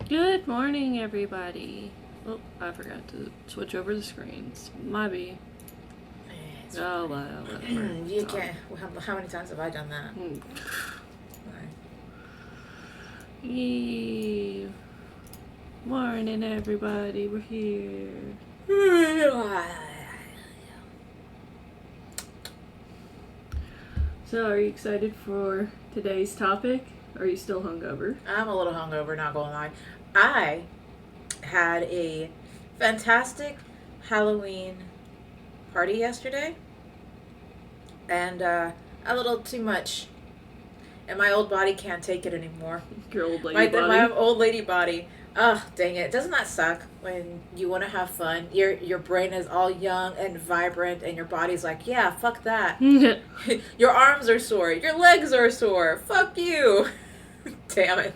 Good morning, everybody. Oh, I forgot to switch over the screens. My bee. Oh, well, whatever. You can't. How many times have I done that? Eve. Morning, everybody. We're here. So, are you excited for today's topic? Are you still hungover? I'm a little hungover, not gonna lie. I had a fantastic Halloween party yesterday, and a little too much, and my old body can't take it anymore. Your old lady body? My old lady body. Oh, dang it. Doesn't that suck when you want to have fun? Your brain is all young and vibrant, and your body's like, yeah, fuck that. Your arms are sore. Your legs are sore. Fuck you. Damn it.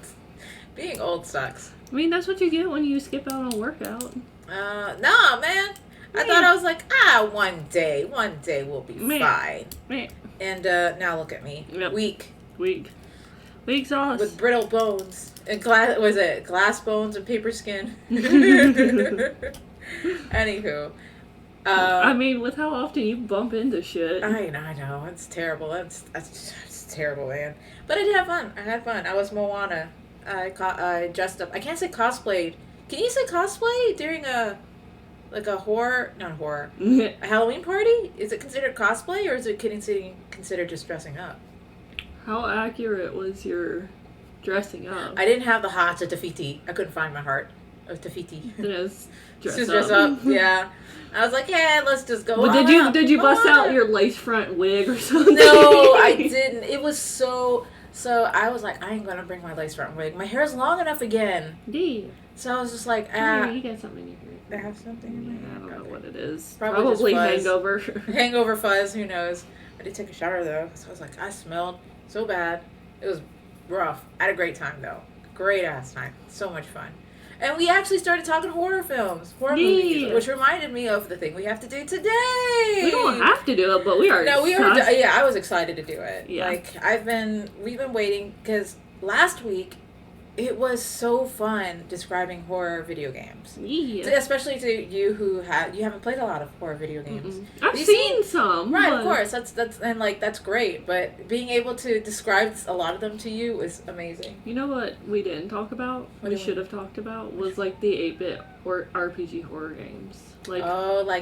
Being old sucks. I mean, that's what you get when you skip out on a workout. Nah, man. I thought I was like, one day we'll be fine. And now look at me. Yep. Weak sauce. With brittle bones. And glass bones and paper skin. Anywho. I mean, with how often you bump into shit. I know. It's terrible. That's terrible, man. But I did have fun. I was Moana. I dressed up. I can't say cosplayed. Can you say cosplay during a Halloween party? Is it considered cosplay, or is it considered just dressing up? How accurate was your dressing up? I didn't have the heart of Tafiti. I couldn't find my heart of Tafiti. Just dress up. Yeah. I was like, yeah, let's just go. But did you bust out your lace front wig or something? No, I didn't. It was so I was like, I ain't gonna bring my lace front wig. My hair is long enough again. Yeah. So I was just like, you got something in your hair. I have something in my hair. I don't know what it is. Probably hangover. Hangover fuzz, who knows. I did take a shower though, so I was like, I smelled so bad. It was rough. I had a great time though. Great ass time. So much fun. And we actually started talking horror movies, which reminded me of the thing we have to do today. We don't have to do it, but we are. No, we are. Yeah, I was excited to do it. Yeah. We've been waiting because last week it was so fun describing horror video games. Yeah. Especially to you who you haven't played a lot of horror video games. Mm-mm. I've seen some. Right, of course. That's great. But being able to describe a lot of them to you is amazing. You know what we didn't talk about? We should have talked about was like the 8-bit or RPG horror games. Like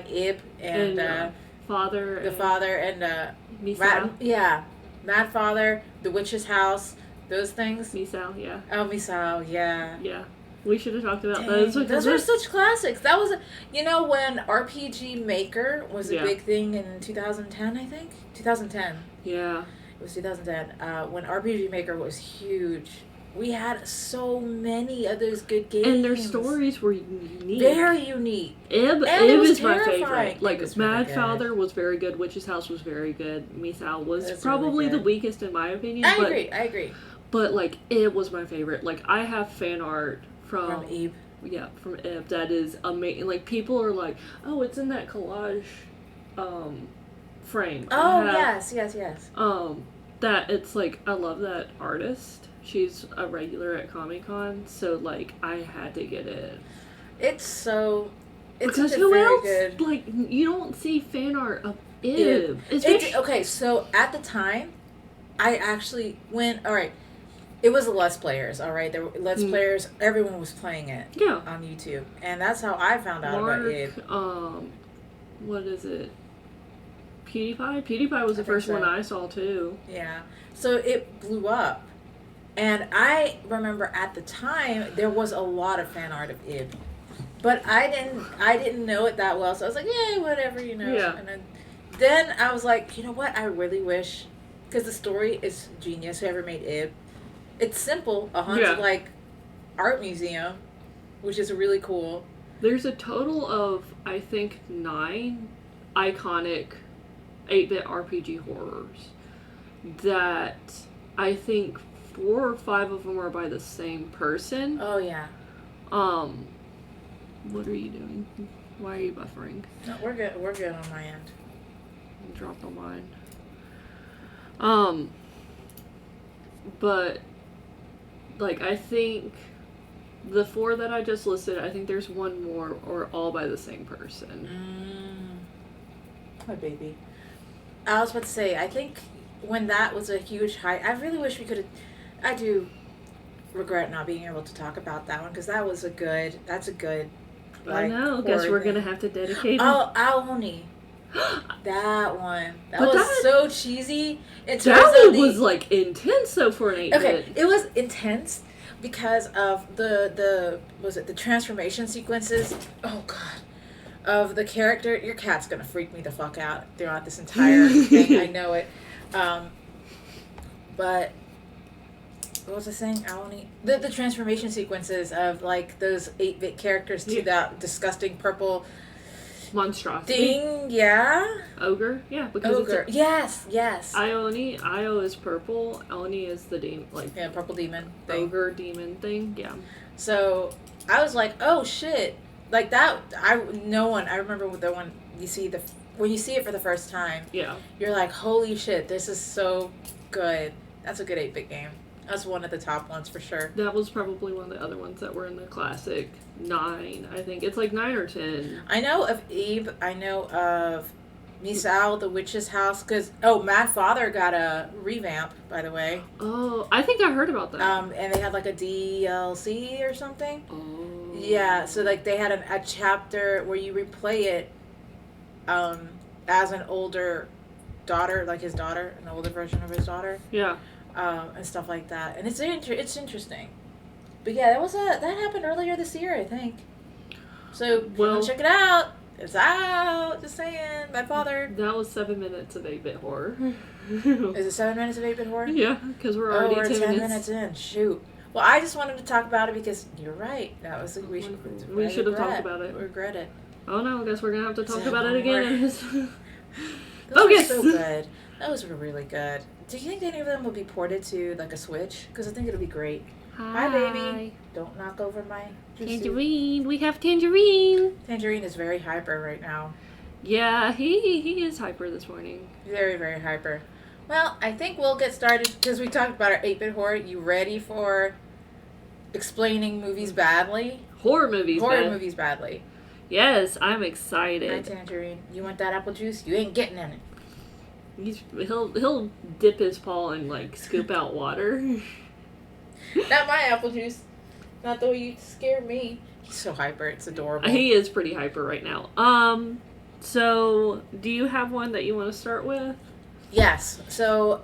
Ib and Father. The Father and Mad Father, The Witch's House. Those things? Misao, yeah. Oh, Misao, yeah. Yeah. We should have talked about those. Those were such classics. That was, when RPG Maker was a big thing in 2010, I think? 2010. Yeah. It was 2010. When RPG Maker was huge. We had so many of those good games. And their stories were unique. Very unique. Ib is my favorite. Like, Mad Father was very good. Witch's House was very good. Misao was probably the weakest in my opinion. I agree. But, like, Ib was my favorite. Like, I have fan art from Ib. Yeah, from Ib. That is amazing. Like, people are like, oh, it's in that collage frame. Oh, yes. That, it's like, I love that artist. She's a regular at Comic-Con, so, like, I had to get it. It's because who else? Good... Like, you don't see fan art of Ib. Okay, so at the time, I actually went, alright, it was the Let's Players, alright? There were Let's Players, everyone was playing it on YouTube. And that's how I found out about Ib. What is it? PewDiePie? PewDiePie was the first one I saw, too. Yeah. So it blew up. And I remember at the time, there was a lot of fan art of Ib. But I didn't know it that well, so I was like, yeah, whatever, Yeah. And then I was like, you know what, I really wish, because the story is genius, whoever made Ib. It's simple, a haunted, art museum, which is really cool. There's a total of, I think, 9 iconic 8-bit RPG horrors that I think 4 or 5 of them are by the same person. Oh, yeah. What are you doing? Why are you buffering? No, we're good. We're good on my end. Drop on mine. But, like, I think The 4 that I just listed, I think there's one more, or all by the same person. My baby. I was about to say, I think when that was a huge hype, I really wish we could have. I do regret not being able to talk about that one because that's a good. I know. Guess we're gonna have to dedicate. Oh, Aoni. That one. That was so cheesy. That one was like intense though for an 8-bit. Okay, it was intense because of the transformation sequences. Oh god. Of the character, your cat's gonna freak me the fuck out throughout this entire thing. I know it. But what was I saying? The transformation sequences of like those 8-bit characters to that disgusting purple monstrosity thing. Yeah. Ogre. Yeah, because ogre. Yes. Ioni. Io is purple. Oni is the demon. Like purple demon. Ogre demon thing. Yeah. So I was like, oh shit. Like that, I remember the one when you see it for the first time. Yeah. You're like, holy shit, this is so good. That's a good 8-bit game. That's one of the top ones for sure. That was probably one of the other ones that were in the classic 9. I think it's like 9 or 10. I know of Eve. I know of Misao, the Witch's House. Because Mad Father got a revamp, by the way. Oh, I think I heard about that. And they had like a DLC or something. Oh. Yeah, so like they had a chapter where you replay it as an older daughter, like his daughter, an older version of his daughter. Yeah. And stuff like that. And it's interesting. But yeah, that happened earlier this year, I think. So check it out. It's out. Just saying. My father. That was 7 minutes of 8-bit horror. Is it 7 minutes of 8-bit horror? Yeah, because we're already 10 minutes in. Shoot. Well, I just wanted to talk about it because you're right. That was we should have talked about it. Regret it. Oh no, I guess we're gonna have to talk about it again. Those were so good. Those were really good. Do you think any of them will be ported to like a Switch? Because I think it'll be great. Hi, baby. Don't knock over my Tangerine. We have Tangerine. Tangerine is very hyper right now. Yeah, he is hyper this morning. Very, very hyper. Well, I think we'll get started because we talked about our 8-bit horror. You ready for explaining movies badly? Horror movies badly. Yes, I'm excited. Hi, Tangerine. You want that apple juice? You ain't getting in it. He'll dip his paw and like scoop out water. Not my apple juice. Not the way you scare me. He's so hyper. It's adorable. He is pretty hyper right now. So do you have one that you want to start with? Yes. So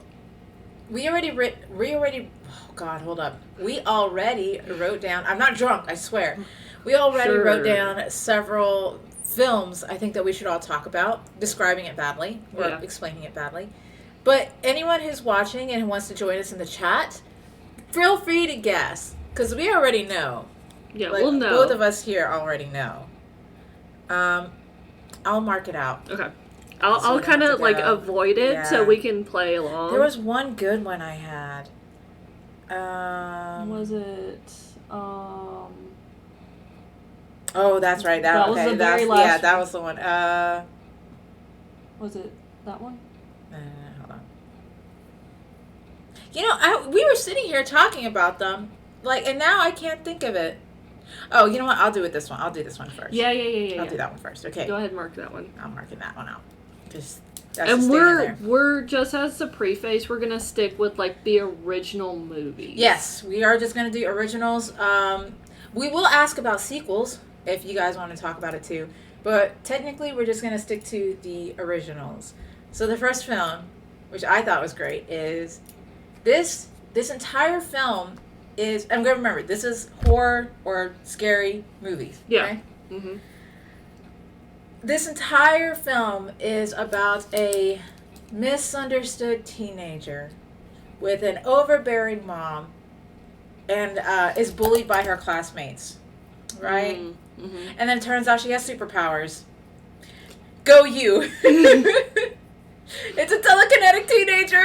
we already oh God, hold up. We already wrote down. I'm not drunk. I swear. We already wrote down several films I think that we should all talk about, describing it badly or explaining it badly. But anyone who's watching and who wants to join us in the chat, feel free to guess because we already know. Yeah, we'll know. Both of us here already know. I'll mark it out. Okay. I'll kind of like avoid it so we can play along. There was one good one I had. Was it? Oh, that's right. That was the very last. Yeah, that was the one. Was it that one? Hold on. You know, we were sitting here talking about them, and now I can't think of it. Oh, you know what? I'll do this one first. Yeah. I'll do that one first. Okay. Go ahead and mark that one. I'm marking that one out. And we're just as a preface, we're gonna stick with like the original movies. Yes, we are just gonna do originals. We will ask about sequels if you guys want to talk about it too, but technically we're just gonna stick to the originals. So the first film, which I thought was great, is this entire film is. I'm gonna remember this is horror or scary movies. Yeah. Right? Mm-hmm. This entire film is about a misunderstood teenager with an overbearing mom and is bullied by her classmates, right? Mm-hmm. And then it turns out she has superpowers. Go you! It's a telekinetic teenager!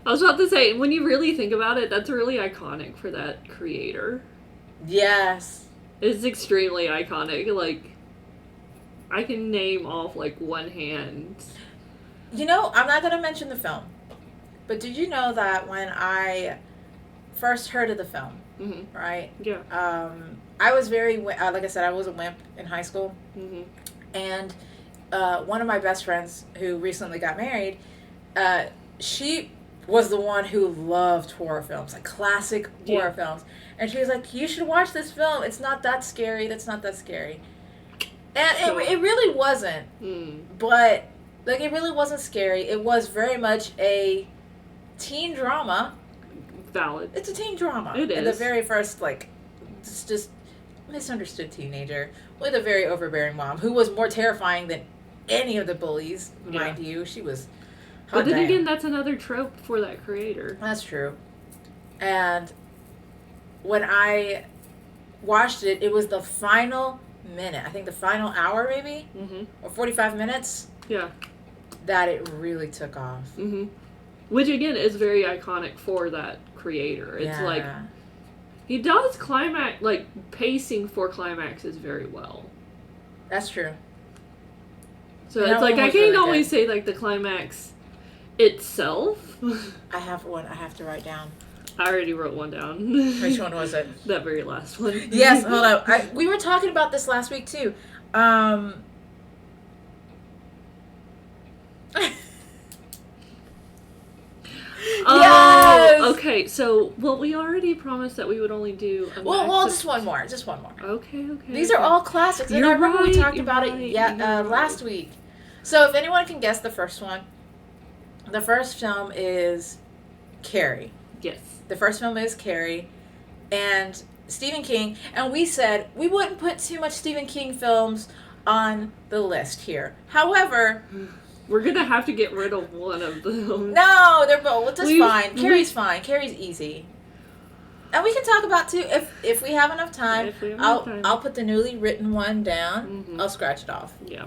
I was about to say, when you really think about it, that's really iconic for that creator. Yes. It's extremely iconic, like... I can name off, like, one hand. You know, I'm not going to mention the film. But did you know that when I first heard of the film, Mm-hmm. right? Yeah. I was very, like I said, I was a wimp in high school. Mm-hmm. And one of my best friends who recently got married, she was the one who loved horror films, like classic horror films. And she was like, you should watch this film. It's not that scary. That's not that scary. And it really wasn't. But, like, it really wasn't scary. It was very much a teen drama. Valid. It's a teen drama. It is. And the very first, like, it's just misunderstood teenager with a very overbearing mom who was more terrifying than any of the bullies, mind you. She was... But then again, that's another trope for that creator. That's true. And when I watched it, it was the final minute, I think the final hour maybe, or 45 minutes, that it really took off. Which again is very iconic for that creator. It's like, he does climax, like, pacing for climaxes very well. That's true. So it's like, I can't always say, like, the climax itself. I have one I have to write down. I already wrote one down. Which one was it? That very last one. Yes, hold on. We were talking about this last week, too. Yes! Okay, so, well, we already promised that we would only do a well, just one more. Okay. These are all classics, and I remember we talked about it last week. So if anyone can guess the first one, the first film is Carrie. Yes. The first film is Carrie, and Stephen King, and we said we wouldn't put too much Stephen King films on the list here. However... We're going to have to get rid of one of them. No, they're both. That's fine. Carrie's fine. Carrie's easy. And we can talk about, too, if we have enough time, I'll put the newly written one down. I'll scratch it off. Yeah.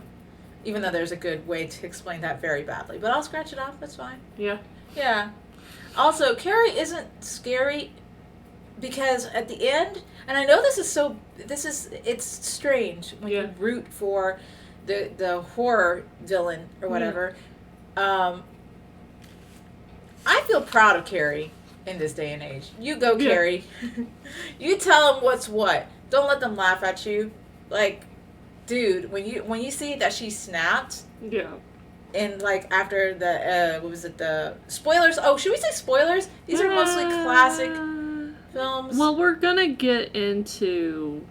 Even though there's a good way to explain that very badly. But I'll scratch it off. That's fine. Yeah. Yeah. Also, Carrie isn't scary because at the end, and I know it's strange when you root for the horror villain or whatever. I feel proud of Carrie in this day and age. You go, Carrie. You tell them what's what. Don't let them laugh at you. Like, dude, when you see that she snapped. Yeah. And like after the what was it, the spoilers? Oh, should we say spoilers? These are mostly classic films. Well, we're gonna get into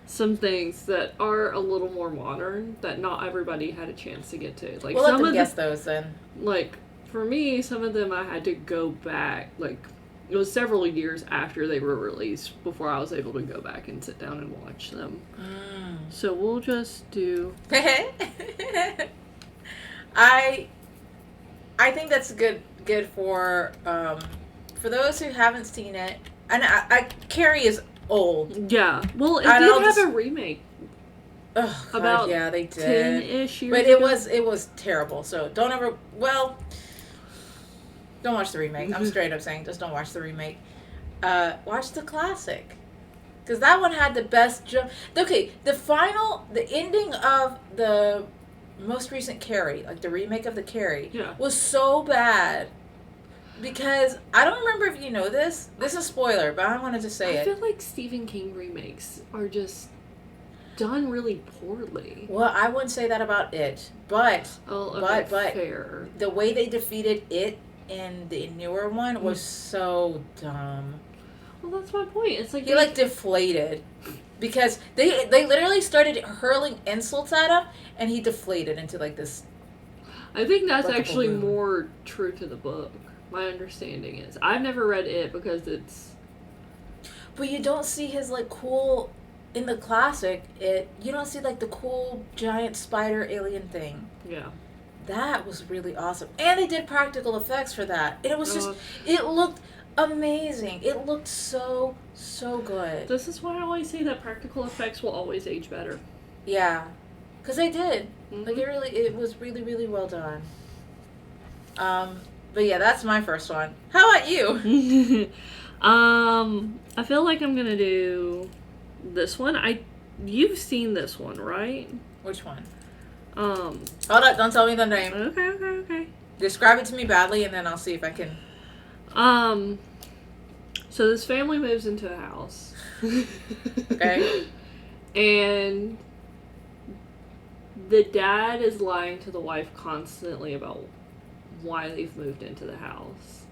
some things that are a little more modern that not everybody had a chance to get to. Like, we'll let them guess those then. Like, for me, some of them I had to go back. Like, it was several years after they were released before I was able to go back and sit down and watch them. So we'll just do. I think that's good for those who haven't seen it. And Carrie is old. Yeah. Well, it did have a remake. Oh, God, about yeah, they did. 10-ish years but ago. it was terrible. So don't watch the remake. I'm straight up saying just don't watch the remake. Watch the classic. Because that one had the best jump. Okay, the ending of the most recent Carrie, like the remake of the Carrie, was so bad. Because I don't remember if you know this. This is a spoiler, but I wanted to say I feel like Stephen King remakes are just done really poorly. Well, I wouldn't say that about it, but but fair. The way they defeated it in the newer one was so dumb. Well, that's my point. It's like he deflated because they literally started hurling insults at him, and he deflated into like this. I think that's actually balloon. more true to the book. My understanding is I've never read it because it's. But you don't see his like cool in the classic. You don't see like the cool giant spider alien thing. Yeah. That was really awesome, and they did practical effects for that. And it was just it looked amazing. It looked so good. This is why I always say that practical effects will always age better. Yeah, because they did. Like it was really well done. But yeah, that's my first one. How about you? I feel like I'm gonna do this one. You've seen this one, right? Which one? Hold up, don't tell me the name. Okay. Describe it to me badly, and then I'll see if I can. So this family moves into a house. Okay. And the dad is lying to the wife constantly about why they've moved into the house.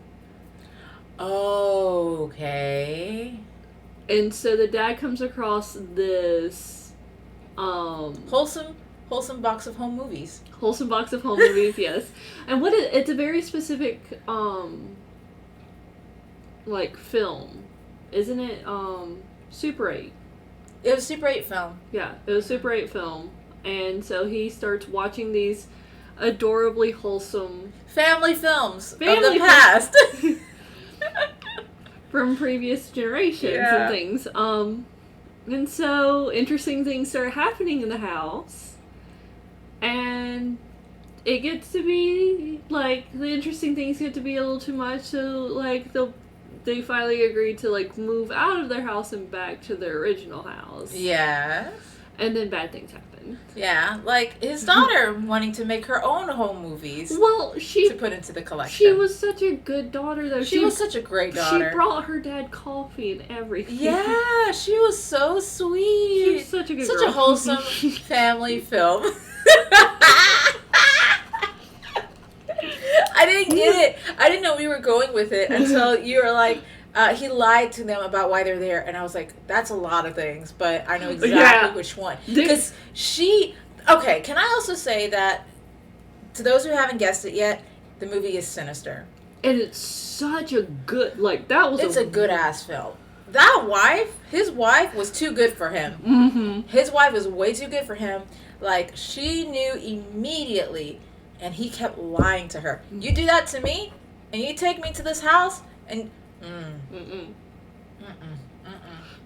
Okay. And so the dad comes across this wholesome box of home movies. Wholesome box of home movies, yes. And it's a very specific like film. Isn't it Super 8? It was Super 8 film. Yeah, it was Super 8 film. And so he starts watching these adorably wholesome family films of the past. From previous generations and things. And so interesting things start happening in the house. And it gets to be, like, the interesting things get to be a little too much. So, like, they finally agree to, like, move out of their house and back to their original house. Yeah. And then bad things happen. Yeah, like his daughter wanting to make her own home movies. Well, to put into the collection. She was such a good daughter, though. She was such a great daughter. She brought her dad coffee and everything. Yeah, she was so sweet. She was such a good girl. Such a wholesome family film. I didn't get it. I didn't know we were going with it until you were like, he lied to them about why they're there, and I was like, that's a lot of things, but I know exactly which one. Because okay, can I also say that, to those who haven't guessed it yet, the movie is sinister. And it's such a good, like, that was It's a good-ass film. His wife was too good for him. Mm-hmm. His wife was way too good for him. Like, she knew immediately, and he kept lying to her. You do that to me, and you take me to this house, and...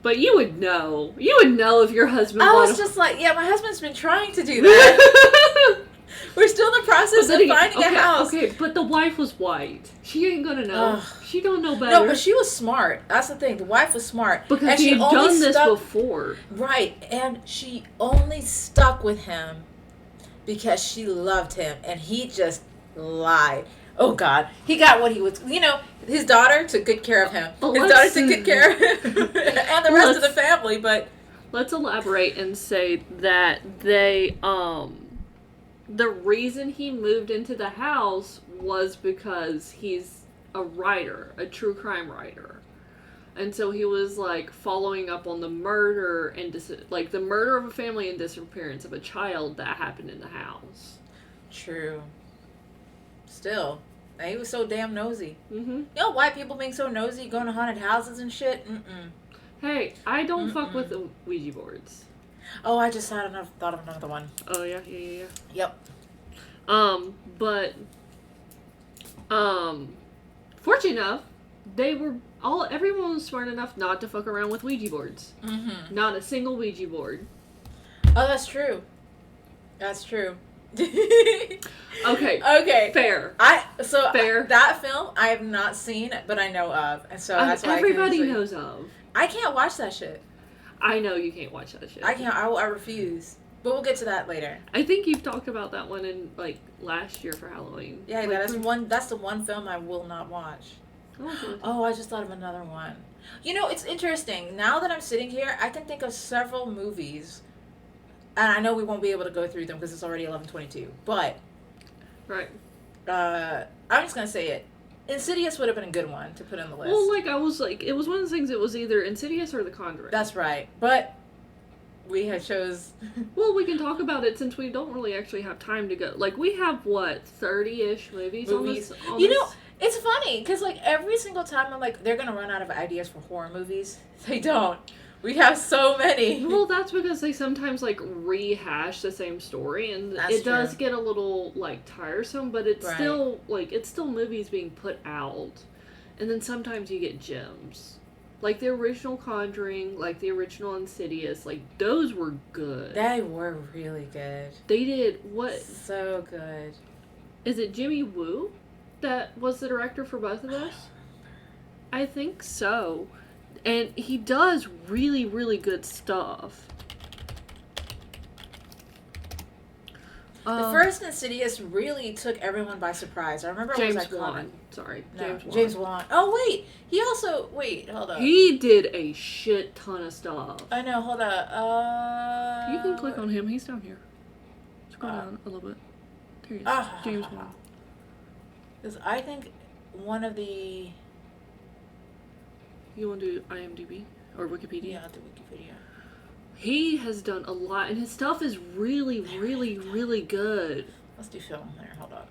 But you would know. You would know if your husband... I was just like, yeah, my husband's been trying to do that. We're still in the process of finding a house. Okay, but the wife was white. She ain't gonna know. Ugh. She don't know better. No, but she was smart. That's the thing. The wife was smart. Because she had done this before. Right, and she only stuck with him because she loved him, and he just lied. Oh, God. He got what he was... You know, his daughter took good care of him. His daughter took good care of him. And the rest of the family, but... Let's elaborate and say that they, the reason he moved into the house was because he's a writer, a true crime writer. And so he was, like, following up on the murder and, the murder of a family and disappearance of a child that happened in the house. True. Still... He was so damn nosy. Mm-hmm. You know, white people being so nosy, going to haunted houses and shit? Hey, I don't fuck with the Ouija boards. Oh, I just thought of another one. Oh, yeah? Yep. But, fortunate enough, everyone was smart enough not to fuck around with Ouija boards. Mm-hmm. Not a single Ouija board. Oh, that's true. That's true. Okay. Fair. Fair. That film I have not seen, but I know of, and so that's why everybody knows of. I can't watch that shit. I know you can't watch that shit. I can't. I refuse. But we'll get to that later. I think you've talked about that one in last year for Halloween. Yeah, that's the one film I will not watch. Oh, I just thought of another one. You know, it's interesting. Now that I'm sitting here, I can think of several movies. And I know we won't be able to go through them because it's already 11:22. But, right. I'm just gonna say it. Insidious would have been a good one to put on the list. Well, it was one of the things. It was either Insidious or The Conjuring. That's right. But we had chose. Well, we can talk about it since we don't really actually have time to go. We have 30-ish movies. On this. You know, it's funny because every single time I'm like, they're gonna run out of ideas for horror movies. They don't. We have so many. Well, that's because they sometimes, rehash the same story, and it does get a little, tiresome, but it's still, it's still movies being put out. And then sometimes you get gems. Like the original Conjuring, like the original Insidious, those were good. They were really good. They did what? So good. Is it Jimmy Woo that was the director for both of those? I think so. And he does really, really good stuff. The first Insidious really took everyone by surprise. I remember it was iconic. Sorry, No, James Wan. James Wan. Oh, wait. He also... Wait, hold up. He did a shit ton of stuff. I know, hold up. You can click on him. He's down here. Scroll down a little bit. There he is. James Wan. Because I think one of the... You want to do IMDb? Or Wikipedia? Yeah, the Wikipedia. He has done a lot, and his stuff is really, really, really good. Let's do film there. Hold on.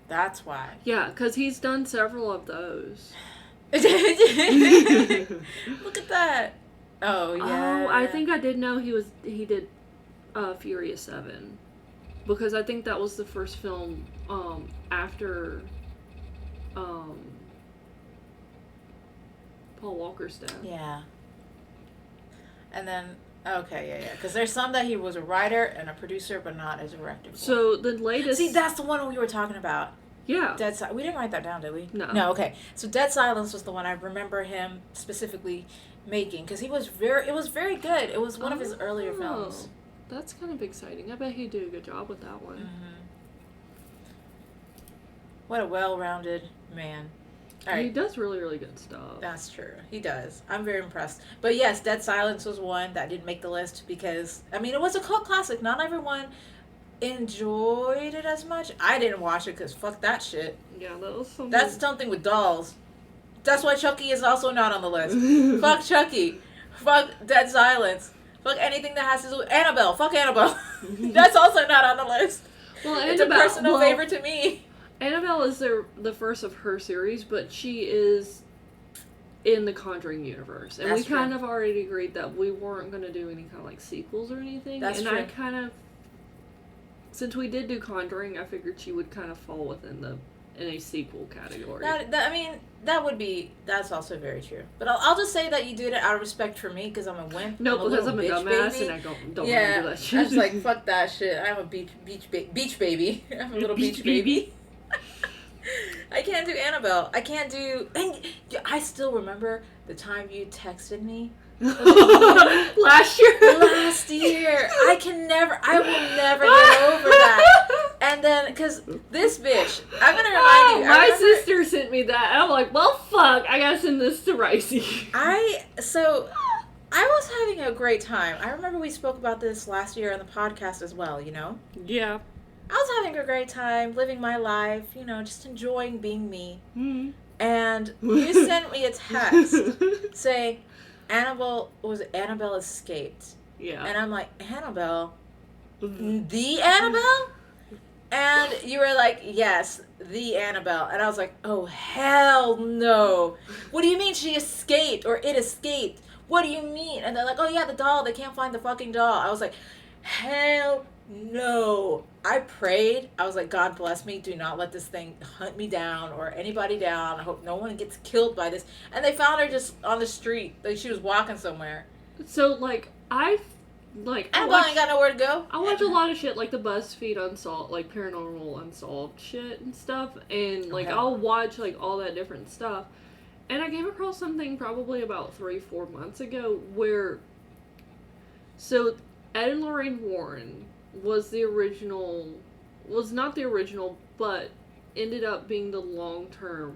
That's why. Yeah, because he's done several of those. Look at that. Oh, yeah. Oh, I think I did know he did Furious 7. Because I think that was the first film after Paul Walker's death. Yeah. And then, okay, yeah. Because there's some that he was a writer and a producer, but not as a director. So the latest... See, that's the one we were talking about. Yeah. Dead Silence. We didn't write that down, did we? No. No, okay. So Dead Silence was the one I remember him specifically making. Because it was very good. It was one of his earlier films. That's kind of exciting. I bet he'd do a good job with that one. Mm-hmm. What a well-rounded man. All right. He does really, really good stuff. That's true. He does. I'm very impressed. But yes, Dead Silence was one that didn't make the list because, I mean, it was a cult classic. Not everyone enjoyed it as much. I didn't watch it because fuck that shit. Yeah, that was something. That's something with dolls. That's why Chucky is also not on the list. Fuck Chucky. Fuck Dead Silence. Fuck anything that has to do with Annabelle. Fuck Annabelle. That's also not on the list. Well, it's a personal favorite to me. Annabelle is the first of her series, but she is in the Conjuring universe. And we kind of already agreed that we weren't going to do any kind of like sequels or anything. That's true. And I kind of, since we did do Conjuring, I figured she would kind of fall within in a sequel category. That's also very true. But I'll just say that you did it out of respect for me because I'm a wimp. No, because I'm a dumbass baby. And I don't want to do that shit. I was like, fuck that shit. I'm a beach baby. I'm a little beach baby. I can't do Annabelle. I can't do... And I still remember the time you texted me. Last year? Last year. I will never get over that. And then, because this bitch, I'm going to remind you. My sister sent me that. And I'm like, well, fuck. I got to send this to Ricey. I was having a great time. I remember we spoke about this last year on the podcast as well, you know? Yeah. I was having a great time, living my life, you know, just enjoying being me. Mm-hmm. And you sent me a text saying, Annabelle escaped. Yeah. And I'm like, Annabelle? The Annabelle? And you were like, yes, the Annabelle. And I was like, oh, hell no. What do you mean she escaped or it escaped? What do you mean? And they're like, oh, yeah, the doll. They can't find the fucking doll. I was like, hell no. I prayed. I was like, God bless me. Do not let this thing hunt me down or anybody down. I hope no one gets killed by this. And they found her just on the street. Like she was walking somewhere. So, like, Annabelle ain't got nowhere to go. I watch a lot of shit like the BuzzFeed Unsolved, like Paranormal Unsolved shit and stuff. And, like, I'll watch, like, all that different stuff. And I came across something probably about 3-4 months ago where... So, Ed and Lorraine Warren was not the original, but ended up being the long-term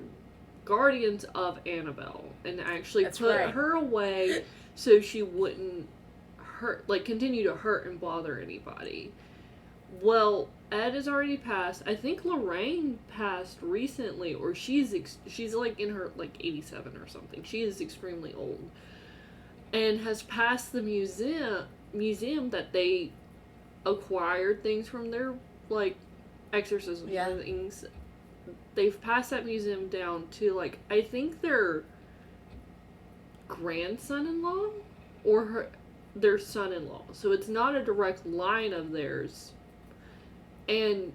guardians of Annabelle. And actually put her away so she wouldn't continue to hurt and bother anybody. Well, Ed has already passed. I think Lorraine passed recently, or she's like in her like 87 or something. She is extremely old, and has passed the museum that they acquired things from their like exorcisms and things. They've passed that museum down to like I think their grandson-in-law or their son-in-law. So it's not a direct line of theirs. And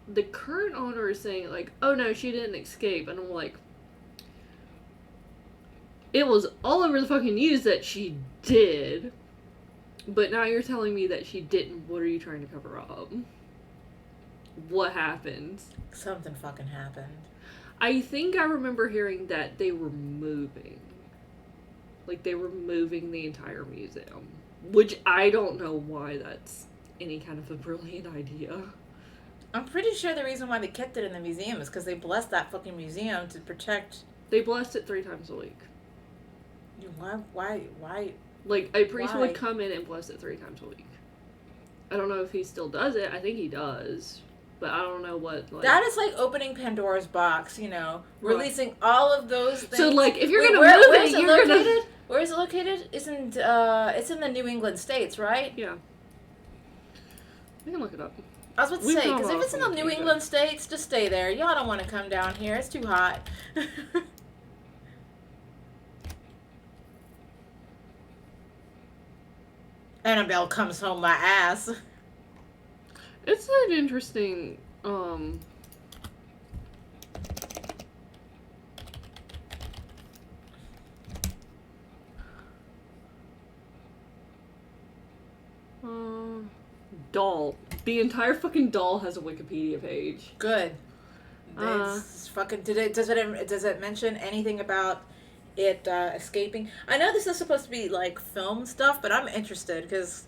the current owner is saying, like, oh no, she didn't escape. And I'm like, it was all over the fucking news that she did. But now you're telling me that she didn't. What are you trying to cover up? What happened? Something fucking happened. I think I remember hearing that they were moving. Like, they were moving the entire museum. Which I don't know why that's any kind of a brilliant idea. I'm pretty sure the reason why they kept it in the museum is because they blessed that fucking museum to protect. They blessed it 3 times a week. Why? Like, a priest Why? would come in and bless it 3 times a week. I don't know if he still does it. I think he does. But I don't know what, like... That is like opening Pandora's box, you know, releasing all of those things. So, like, if you're gonna move where's it, it you're located? gonna... Where is it located? It's in the New England states, right? Yeah. We can look it up. I was about to We've say, gone because if off it's in the on a New tangent. England states, just stay there. Y'all don't want to come down here. It's too hot. Annabelle comes home my ass. It's an interesting, doll. The entire fucking doll has a Wikipedia page. Good. It's fucking. Does it mention anything about it escaping? I know this is supposed to be like film stuff, but I'm interested because,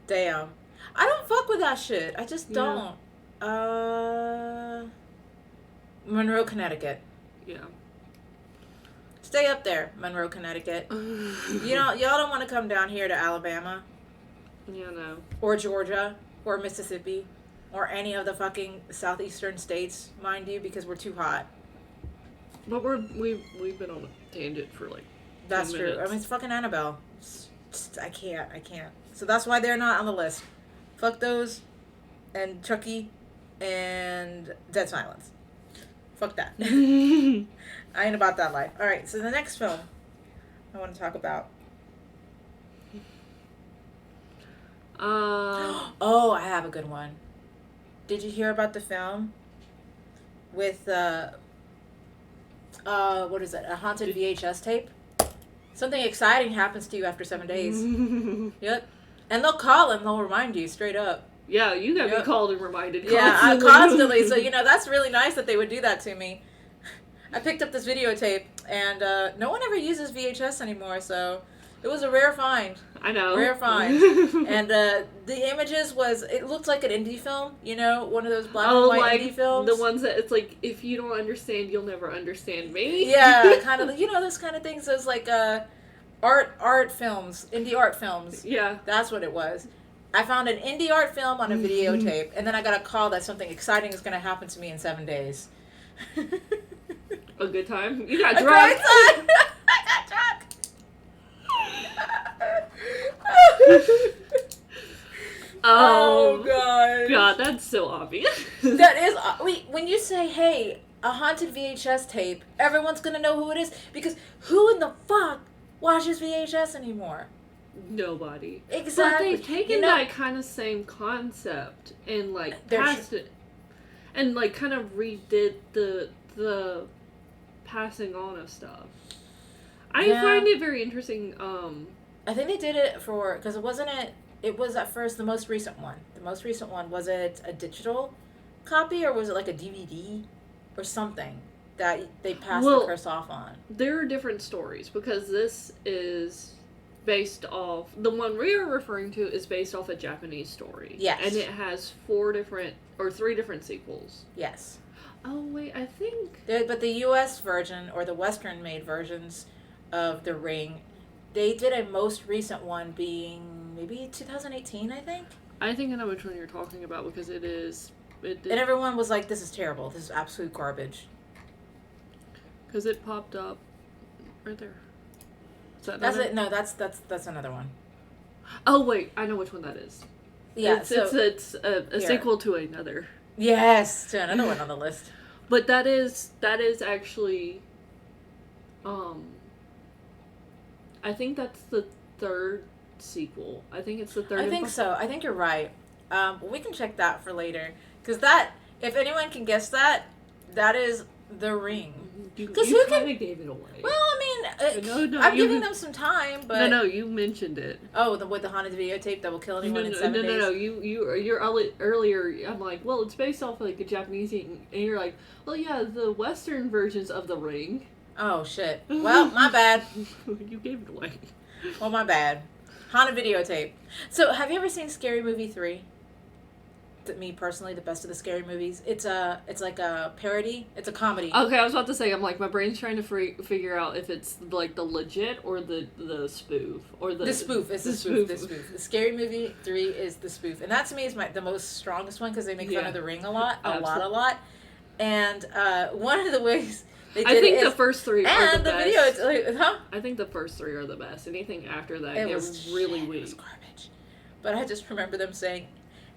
damn, I don't fuck with that shit. I just don't. Monroe, Connecticut. Yeah. Stay up there, Monroe, Connecticut. Y'all don't want to come down here to Alabama. Yeah, no. Or Georgia, or Mississippi, or any of the fucking southeastern states, mind you, because we're too hot. But we've been on a tangent for like. That's 10 true. minutes. I mean, it's fucking Annabelle. I can't. So that's why they're not on the list. Fuck those, and Chucky, and Dead Silence. Fuck that. I ain't about that life. All right. So the next film I want to talk about. Oh, I have a good one. Did you hear about the film with what is it? A haunted VHS tape? Something exciting happens to you after 7 days. Yep. And they'll call and they'll remind you straight up. Yeah, you got me called and reminded Yeah, constantly. constantly. So, that's really nice that they would do that to me. I picked up this videotape and no one ever uses VHS anymore, so it was a rare find. I know. Rare find. And the images it looked like an indie film, one of those black and white indie films. The ones that it's like, if you don't understand, you'll never understand me. Yeah, kind of, those kind of things, those like art films, indie art films. Yeah. That's what it was. I found an indie art film on a videotape, and then I got a call that something exciting is going to happen to me in 7 days. A good time? You got A drunk. great time. I got drunk. Oh God. God, that's so obvious. That is, when you say, hey, a haunted VHS tape, everyone's going to know who it is, because who in the fuck watches VHS anymore? Nobody. Exactly. But they've taken that kind of same concept and like passed it, and like kind of redid the passing on of stuff. I find it very interesting. I think they did it because it wasn't it was at first the most recent one. The most recent one, was it a digital copy or was it like a DVD or something that they passed the curse off on? There are different stories because this is based off, the one we are referring to is based off a Japanese story. Yes. And it has 3 different sequels. Yes. Oh, wait, I think... But the U.S. version, or the Western-made versions of The Ring, they did a most recent one being maybe 2018, I think? I think I know which one you're talking about because it is... And everyone was like, this is terrible. This is absolute garbage. Because it popped up right there. Is that That's it. No, that's another one. Oh, wait, I know which one that is. Yeah, it's a sequel to another. Yes, to another one on the list. But that is actually, I think that's the 3rd sequel. I think it's the 3rd. I think so. I think you're right. We can check that for later. Because if anyone can guess that is The Ring. Because you kind of gave it away. Well, I mean, I'm giving them some time, but... No, you mentioned it. Oh, with the haunted videotape that will kill anyone in 7 days? No, you're earlier, I'm like, well, it's based off like a Japanese thing, and you're like, well, yeah, the Western versions of The Ring. Oh, shit. Well, my bad. You gave it away. Well, my bad. Haunted videotape. So, have you ever seen Scary Movie 3? to me personally, the best of the scary movies. It's like a parody. It's a comedy. Okay, I was about to say, I'm like, my brain's trying to figure out if it's like the legit or the spoof or The spoof. It's the spoof. The spoof. The Scary Movie 3 is the spoof, and that to me is the most strongest one because they make fun of The Ring a lot. And one of the ways they did I think the first three are the best. Video, it's like, I think the first three are the best. Anything after that gets really weak. It was garbage. But I just remember them saying,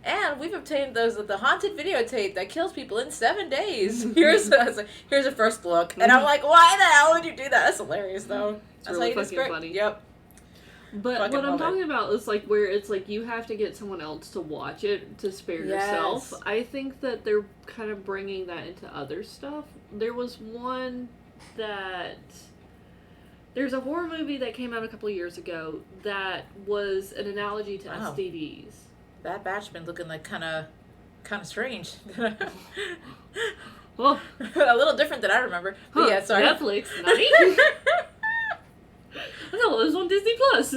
and we've obtained the haunted videotape that kills people in 7 days. Here's a first look. And I'm like, why the hell would you do that? That's hilarious, though. It's really fucking funny. Yep. But fucking what I'm talking about is like where it's like you have to get someone else to watch it to spare yourself. I think that they're kind of bringing that into other stuff. There was one that... There's a horror movie that came out a couple of years ago that was an analogy to STDs. That batch been looking like kind of strange. Well, a little different than I remember. But yeah, sorry. Netflix, nutty. I thought it was on Disney Plus.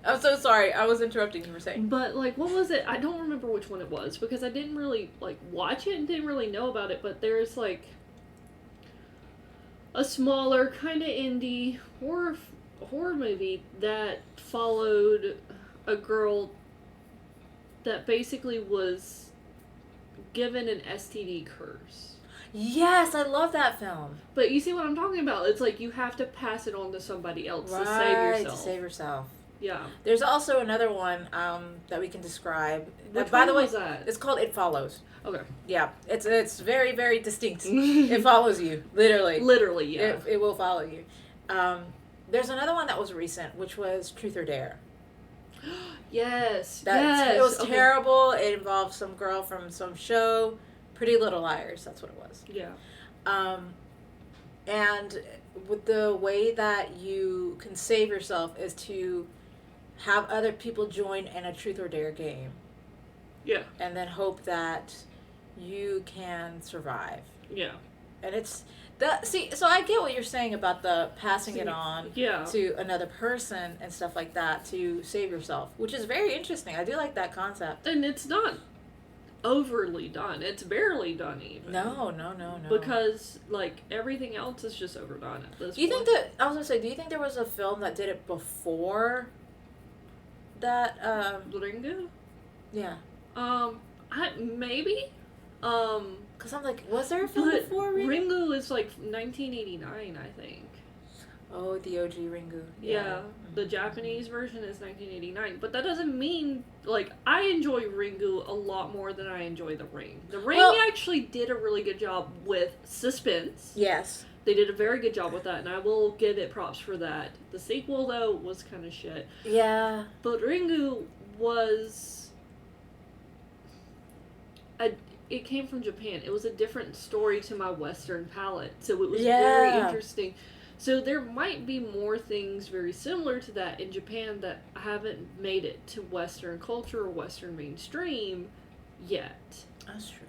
I'm so sorry. I was interrupting you were saying. But like, what was it? I don't remember which one it was because I didn't really like watch it and didn't really know about it. But there's like a smaller kind of indie horror movie that followed a girl that basically was given an STD curse. Yes, I love that film. But you see what I'm talking about? It's like you have to pass it on to somebody else to save yourself. To save yourself. Yeah. There's also another one that we can describe. Which by the way, was that? It's called It Follows. Okay. Yeah, it's very, very distinct. It follows you, literally. Literally, yeah. It will follow you. There's another one that was recent, which was Truth or Dare. Yes. It was terrible. It involved some girl from some show, Pretty Little Liars. That's what it was. Yeah. And with the way that you can save yourself is to have other people join in a Truth or Dare game. Yeah. And then hope that you can survive. Yeah. And it's so I get what you're saying about the passing it on to another person and stuff like that to save yourself, which is very interesting. I do like that concept. And it's not overly done. It's barely done even. No. Because like everything else is just overdone at this Do you point. think that do you think there was a film that did it before that Ringu? Yeah. Maybe. Because I'm like, was there a film before Ringu? Ringu is like 1989, I think. Oh, the OG Ringu. Yeah. Mm-hmm. The Japanese version is 1989. But that doesn't mean, like, I enjoy Ringu a lot more than I enjoy The Ring. The Ring actually did a really good job with suspense. Yes. They did a very good job with that, and I will give it props for that. The sequel, though, was kind of shit. Yeah. But Ringu was... It came from Japan. It was a different story to my Western palate, so it was very interesting. So there might be more things very similar to that in Japan that haven't made it to Western culture or Western mainstream yet. That's true.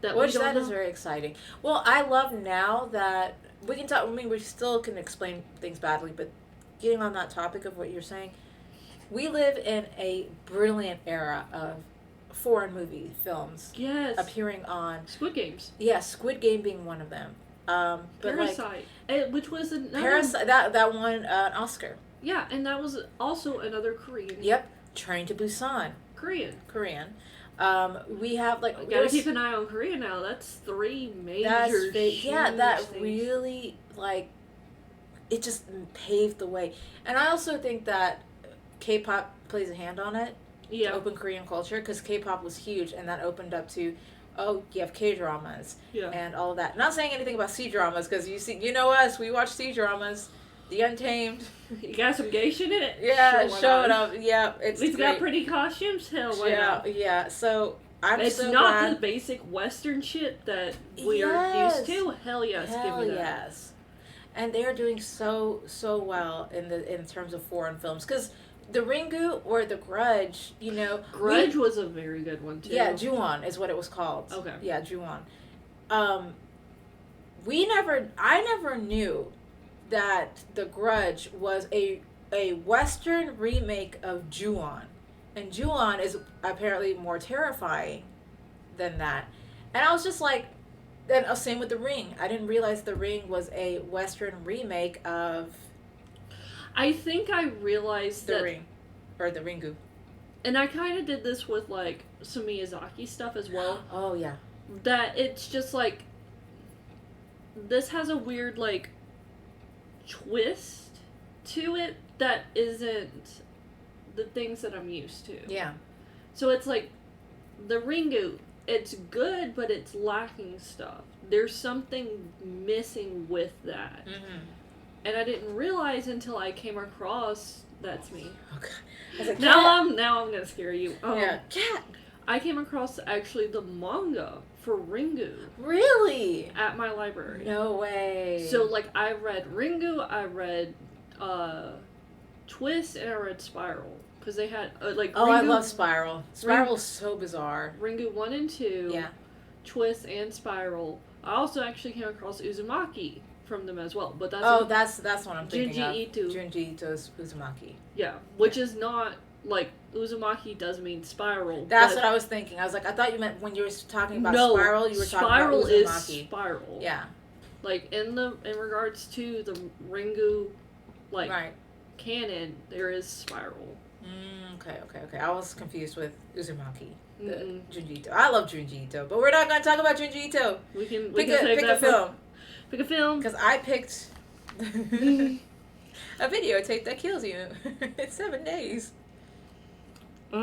That is very exciting. Well, I love now that we can talk. I mean, we still can explain things badly, but getting on that topic of what you're saying, we live in a brilliant era of foreign movie films appearing on Squid Games. Yeah, Squid Game being one of them. But Parasite, which was another Parasite that won an Oscar. Yeah, and that was also another Korean. Yep, Train to Busan. Korean. We have like gotta keep an eye on Korea now. That's three major. That really like it just paved the way, and I also think that K-pop plays a hand on it. Yeah. To open Korean culture, because K-pop was huge, and that opened up to, you have K-dramas and all of that. Not saying anything about C-dramas, because you know us, we watch C-dramas, The Untamed. You got some gay shit in it? Yeah, show it up. Yeah, it's got pretty costumes. Hell, why not? Yeah. So it's so not glad. the basic Western shit that we are used to. Hell yes, give me that. Yes. And they are doing so well in terms of foreign films, because The Ringu or The Grudge, Grudge was a very good one, too. Yeah, Ju-on is what it was called. Okay. Yeah, Ju-on. I never knew that The Grudge was a Western remake of Ju-on. and Ju-on is apparently more terrifying than that. And I was just like, then same with The Ring. I didn't realize The Ring was a Western remake of I think I realized The that, Ring, or The Ringu. and I kind of did this with like some Miyazaki stuff as well. Oh yeah. That it's just like this has a weird like twist to it that isn't the things that I'm used to. Yeah. So it's like the Ringu, it's good, but it's lacking stuff. There's something missing with that. Mm-hmm. And I didn't realize until I came across that's me. Okay. I was like, Now I'm gonna scare you. Yeah. Cat. I came across actually the manga for Ringu Really? at my library. No way. So like I read Ringu, I read Twist, and I read Spiral because they had like. Oh, Ringu, I love Spiral. Spiral's so bizarre. Ringu 1 and 2. Yeah. Twist and Spiral. I also actually came across Uzumaki from them as well, but that's what I'm thinking of. Junji Ito. Junji Ito's Uzumaki. Yeah, which is not like Uzumaki does mean Spiral. That's what I was thinking. I was like, I thought you meant when you were talking about Spiral, you were talking about Spiral Uzumaki. is Spiral. Yeah. Like in regards to the Ringu, like right. canon, there is Spiral. Okay. I was confused with Uzumaki. The Junji Ito. I love Junji Ito, but we're not going to talk about Junji Ito. We can pick a film. Pick a film. Because I picked a videotape that kills you in 7 days. I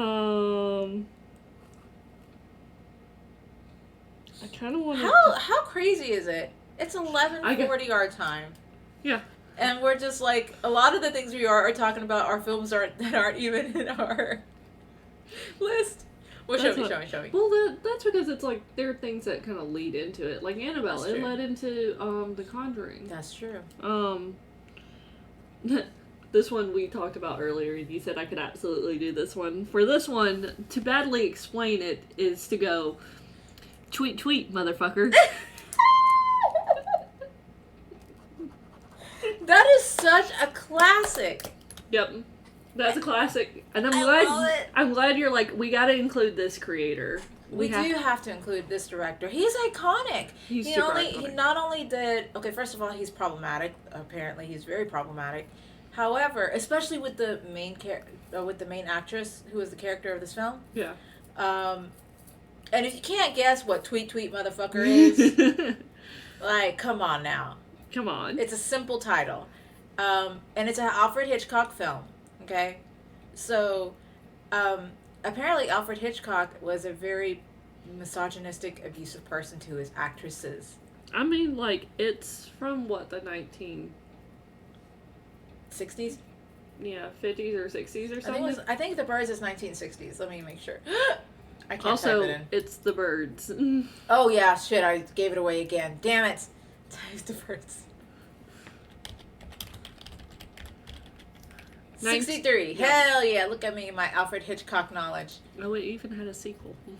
kind of want to. How crazy is it? It's 11:40 our time. Yeah. And we're just like, a lot of the things we are talking about are films that aren't even in our list. Well, show me. Well, that's because it's like there are things that kind of lead into it, like Annabelle. It led into The Conjuring. That's true. This one we talked about earlier, and you said I could absolutely do this one. For this one, to badly explain it is to go, tweet, motherfucker. That is such a classic. Yep. That's a classic. And I'm glad you're like, we gotta include this creator. We do have to include this director. He's iconic. He not only did, okay, first of all, he's problematic. Apparently, he's very problematic. However, especially with the main actress who is the character of this film. Yeah. And if you can't guess what tweet motherfucker is, like, come on now. Come on. It's a simple title. And it's an Alfred Hitchcock film. Okay? So, apparently Alfred Hitchcock was a very misogynistic, abusive person to his actresses. I mean, like, it's from what, the 60s? Yeah, 50s or 60s or something? I think The Birds is 1960s. Let me make sure. I can't also, type it in. It's The Birds. Oh, yeah, shit, I gave it away again. Damn it. It's The Birds. 63. Yeah. Hell yeah, look at me, my Alfred Hitchcock knowledge. Oh, it even had a sequel. Oh,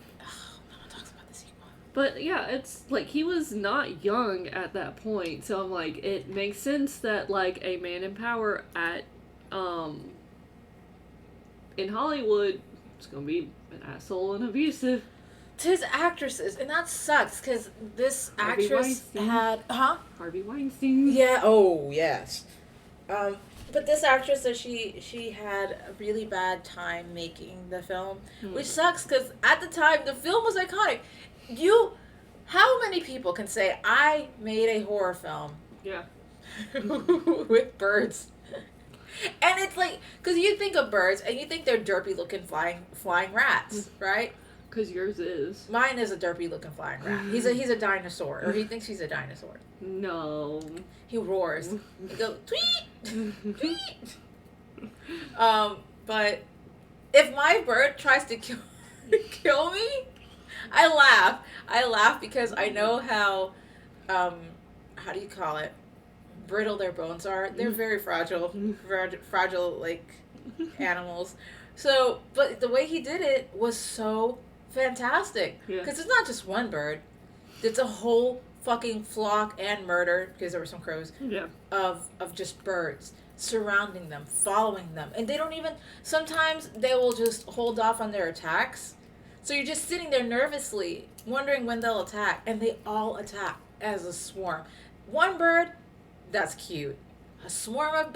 no one talks about the sequel. But yeah, it's like he was not young at that point, so I'm like, it makes sense that like a man in power at in Hollywood is gonna be an asshole and abusive to his actresses, and that sucks because this Harvey actress Weinstein. had Harvey Weinstein. Yeah. Oh yes. But this actress, so she had a really bad time making the film, which sucks because at the time the film was iconic. How many people can say I made a horror film? Yeah. With birds. And it's like, because you think of birds and you think they're derpy looking flying rats, right? Because yours is. Mine is a derpy looking flying rat. He's a dinosaur, or he thinks he's a dinosaur. No. He roars. He goes tweet, tweet. But if my bird tries to kill me, I laugh. I laugh because I know how do you call it? Brittle their bones are. They're very fragile, like animals. So, but the way he did it was so fantastic because it's not just one bird; it's a whole fucking flock and murder, because there were some crows, Yeah. of just birds surrounding them, following them. And they don't even, sometimes they will just hold off on their attacks. So you're just sitting there nervously, wondering when they'll attack. And they all attack as a swarm. One bird, that's cute. A swarm of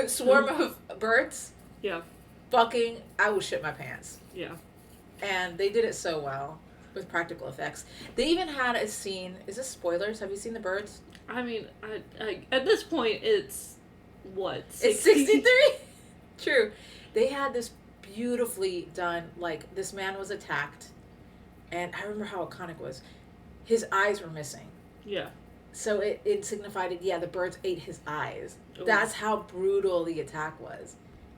swarm of birds, Yeah. fucking, I will shit my pants. Yeah. And they did it so well with practical effects. They even had a scene, is this spoilers? Have you seen the birds? I mean, I at this point, it's what? 60? It's 63? True. They had this beautifully done, like, this man was attacked, and I remember how iconic it was. His eyes were missing. Yeah. So it signified, yeah, the birds ate his eyes. Ooh. That's how brutal the attack was.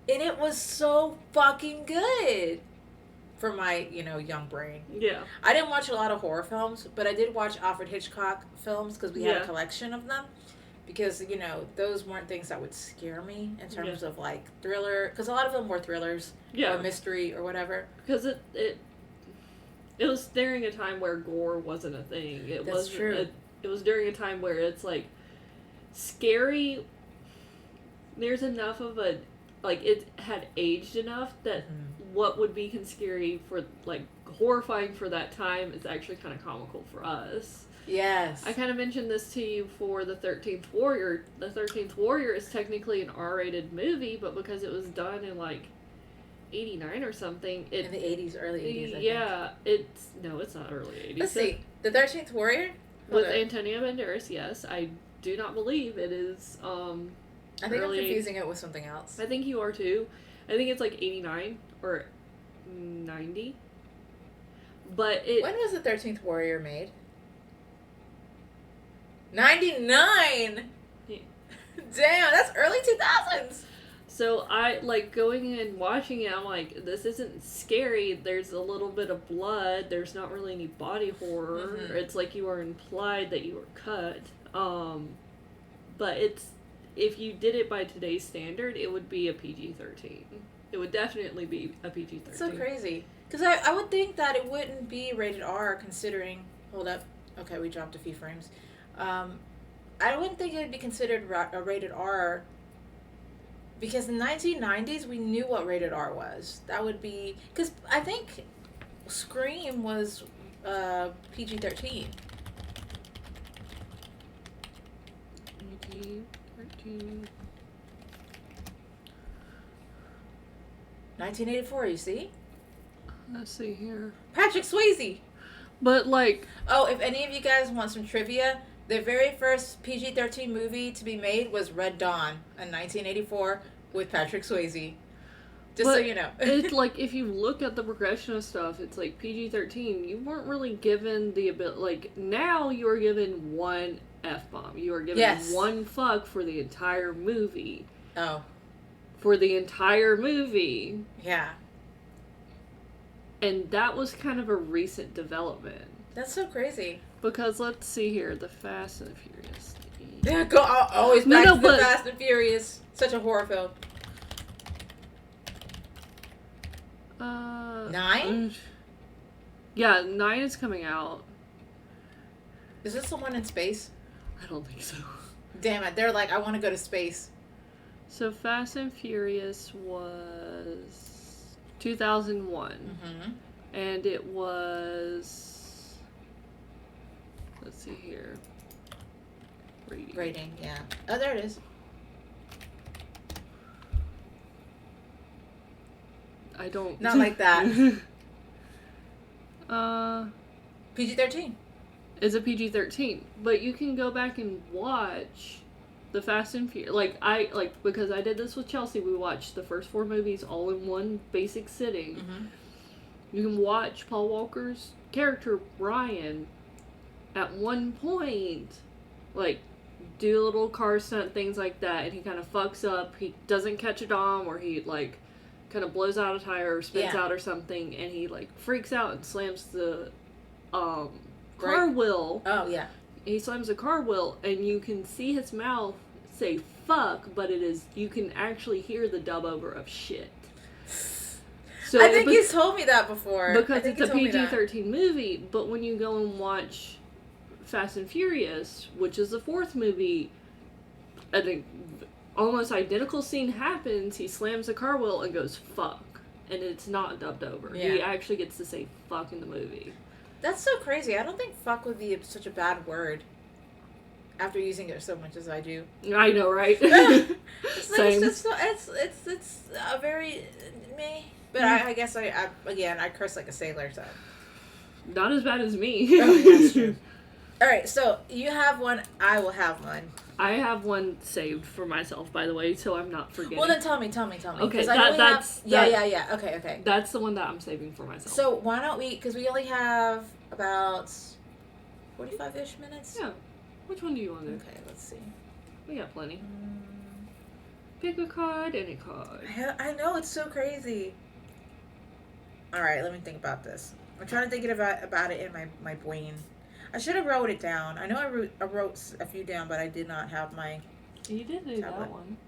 And it was so fucking good for my, young brain. Yeah. I didn't watch a lot of horror films, but I did watch Alfred Hitchcock films because we had a collection of them. Because, those weren't things that would scare me in terms of, like, thriller. Because a lot of them were thrillers or mystery or whatever. Because it was during a time where gore wasn't a thing. That's true. It was during a time where it's, like, scary. There's enough of a, like, it had aged enough that what would be scary for, like, horrifying for that time is actually kind of comical for us. Yes. I kind of mentioned this to you for The 13th Warrior. The 13th Warrior is technically an R-rated movie, but because it was done in, like, 89 or something. In the 80s, early 80s, Yeah, it's not early 80s. Let's see. The 13th Warrior? With Antonio Banderas, yes. I do not believe it is, I think I'm confusing it with something else. I think you are too. I think it's like 89 or 90. But it... When was the 13th Warrior made? 99! Yeah. Damn, that's early 2000s! So I, like, going in and watching it, I'm like, this isn't scary. There's a little bit of blood. There's not really any body horror. Mm-hmm. It's like you are implied that you were cut. But it's, if you did it by today's standard, it would be a PG-13. It would definitely be a PG-13. So crazy. Because I would think that it wouldn't be rated R considering... Hold up. Okay, we dropped a few frames. I wouldn't think it would be considered a rated R... Because in the 1990s, we knew what rated R was. That would be... Because I think Scream was PG-13. PG-13. 1984, you see? Let's see here. Patrick Swayze! But, like... Oh, if any of you guys want some trivia... The very first PG-13 movie to be made was Red Dawn in 1984 with Patrick Swayze. Just so you know. It's like, if you look at the progression of stuff, it's like PG-13, you weren't really given the ability, like, now you are given one F-bomb. You are given one fuck for the entire movie. Oh. For the entire movie. Yeah. And that was kind of a recent development. That's so crazy. Because let's see here, the Fast and the Furious. Yeah, go always back to the Fast and Furious. Such a horror film. 9? Yeah, 9 is coming out. Is this the one in space? I don't think so. Damn it, they're like, I want to go to space. So Fast and Furious was 2001. Mm-hmm. And it was... Let's see here. Rating, yeah. Oh, there it is. I don't... Not like that. PG-13. It's a PG-13. But you can go back and watch the Fast and Furious. Because I did this with Chelsea, we watched the first 4 movies all in one basic sitting. Mm-hmm. You can watch Paul Walker's character, Brian, at one point, like, do a little car stunt, things like that, and he kind of fucks up. He doesn't catch a dom, or he, like, kind of blows out a tire or spins out or something, and he, like, freaks out and slams the car wheel. Oh, yeah. He slams the car wheel, and you can see his mouth say fuck, but you can actually hear the dub over of shit. So I think he's told me that before. Because it's a PG-13 movie, but when you go and watch Fast and Furious, which is the fourth movie, an almost identical scene happens. He slams the car wheel and goes, fuck. And it's not dubbed over. Yeah. He actually gets to say fuck in the movie. That's so crazy. I don't think fuck would be such a bad word after using it so much as I do. I know, right? It's like, Same. it's a very me. But I guess I curse like a sailor, so. Not as bad as me. Oh, yeah, that's true. Alright, so you have one, I will have one. I have one saved for myself, by the way, so I'm not forgetting. Well, then tell me. Okay, Yeah. Okay. That's the one that I'm saving for myself. So why don't we, because we only have about 45-ish minutes? Yeah. Which one do you want to do? Okay, let's see. We got plenty. Pick a card, any card. I know, it's so crazy. Alright, let me think about this. I'm trying to think about it in my brain. I should have wrote it down. I know I wrote a few down, but I did not have my... You did do tablet. that one.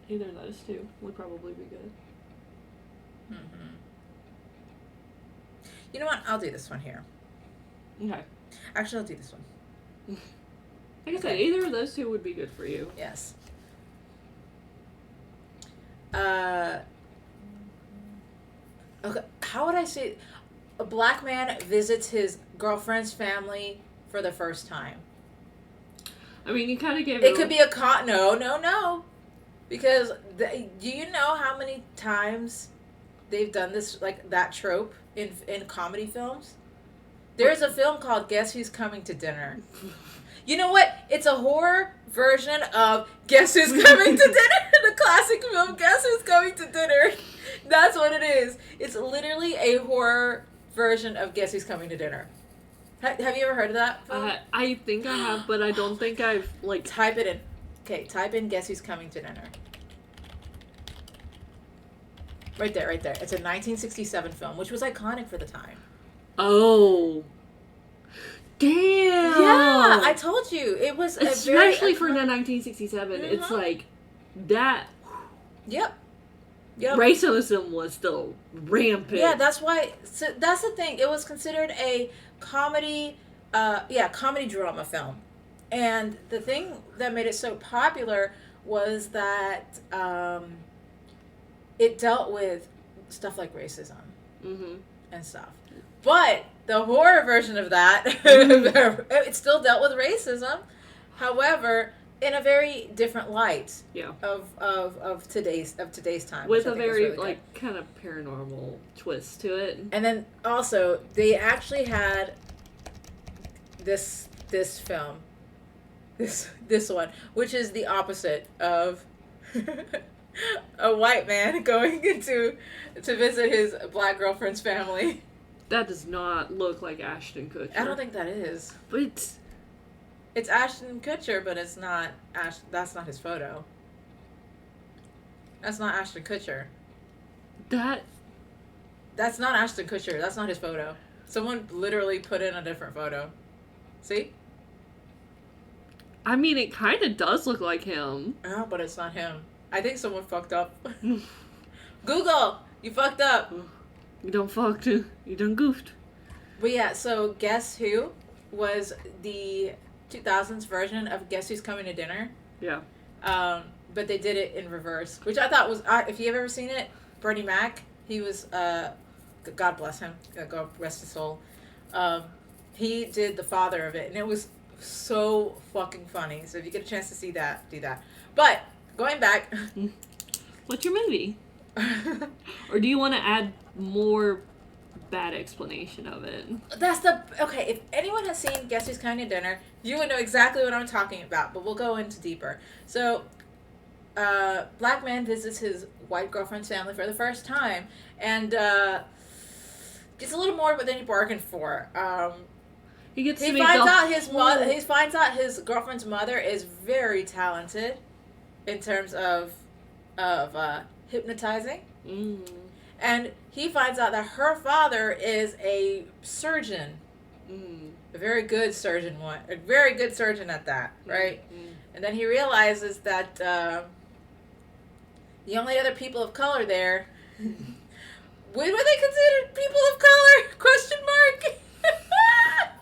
Either of those two would probably be good. Mm-hmm. You know what? I'll do this one here. Okay. Actually, I'll do this one. Like I said, either of those two would be good for you. Yes. Okay, how would I say... A black man visits his girlfriend's family for the first time. I mean, you kind of gave It could be a no. Because do you know how many times they've done this, like that trope in comedy films? There's a film called Guess Who's Coming to Dinner. You know what? It's a horror version of Guess Who's Coming to Dinner? The classic film Guess Who's Coming to Dinner. That's what it is. It's literally a horror version of Guess Who's Coming to Dinner. Have you ever heard of that film? I think I have, but I don't think I've, like... Type it in. Okay, type in Guess Who's Coming to Dinner. Right there. It's a 1967 film, which was iconic for the time. Oh. Damn! Yeah, I told you. It was especially for 1967. Mm-hmm. It's like, that... Yep. Racism was still rampant. Yeah, that's why. So that's the thing. It was considered a comedy, comedy drama film, and the thing that made it so popular was that it dealt with stuff like racism and stuff. But the horror version of that, it still dealt with racism. However, in a very different light. Yeah. Of today's time. With a very really kind of paranormal twist to it. And then also they actually had this film. This one, which is the opposite of a white man going to visit his black girlfriend's family. That does not look like Ashton Kutcher. I don't think that is. But it's Ashton Kutcher, but it's not that's not his photo. That's not Ashton Kutcher. That's not Ashton Kutcher. That's not his photo. Someone literally put in a different photo. See? I mean, it kind of does look like him. Oh, but it's not him. I think someone fucked up. Google! You fucked up. You done fucked. You done goofed. But yeah, so Guess Who was the 2000s version of Guess Who's Coming to Dinner. Yeah. But they did it in reverse, which I thought was, if you've ever seen it, Bernie Mac, he was, God bless him, God rest his soul, he did the father of it, and it was so fucking funny. So if you get a chance to see that, do that. But, going back. What's your movie? Or do you want to add more bad explanation of it? Okay, if anyone has seen Guess Who's Coming to Dinner, you would know exactly what I'm talking about, but we'll go into deeper. So, black man visits his white girlfriend's family for the first time, and gets a little more than he bargained for. He finds out his girlfriend's mother is very talented in terms of hypnotizing. And he finds out that her father is a surgeon. A very good surgeon a very good surgeon at that, right? And then he realizes that the only other people of color there, when were they considered people of color? Question mark.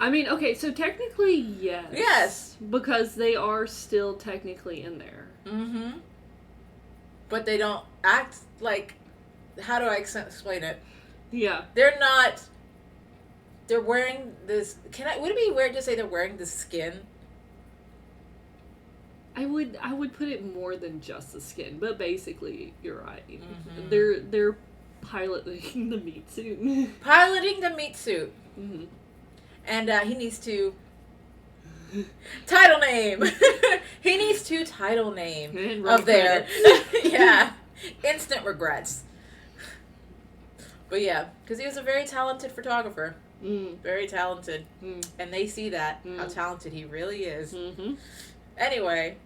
I mean, okay, so technically, yes. Yes. Because they are still technically in there. Mm-hmm. But they don't act like... How do I explain it? Yeah. They're not... They're wearing this... Would it be weird to say they're wearing the skin? I would put it more than just the skin, but basically, you're right. Mm-hmm. They're piloting the meat suit. Piloting the meat suit. Mm-hmm. And he needs to... Title name! He needs to title name of their... Yeah. Instant regrets. But yeah, because he was a very talented photographer. Very talented. And they see that, how talented he really is. Mm-hmm. Anyway.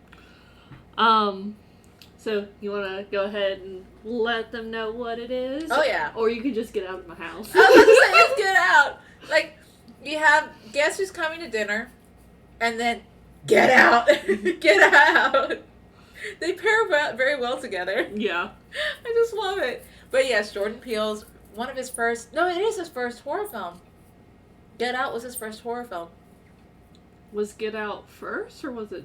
So, you want to go ahead and let them know what it is? Oh, yeah. Or you can just get out of my house. I was going to say, let's get out. Like, you have, guess who's coming to dinner? And then, get out. Get out. They pair very well together. Yeah. I just love it. But yes, Jordan Peele's one of his first... No, it is his first horror film. Get Out was his first horror film. Was Get Out first, or was it...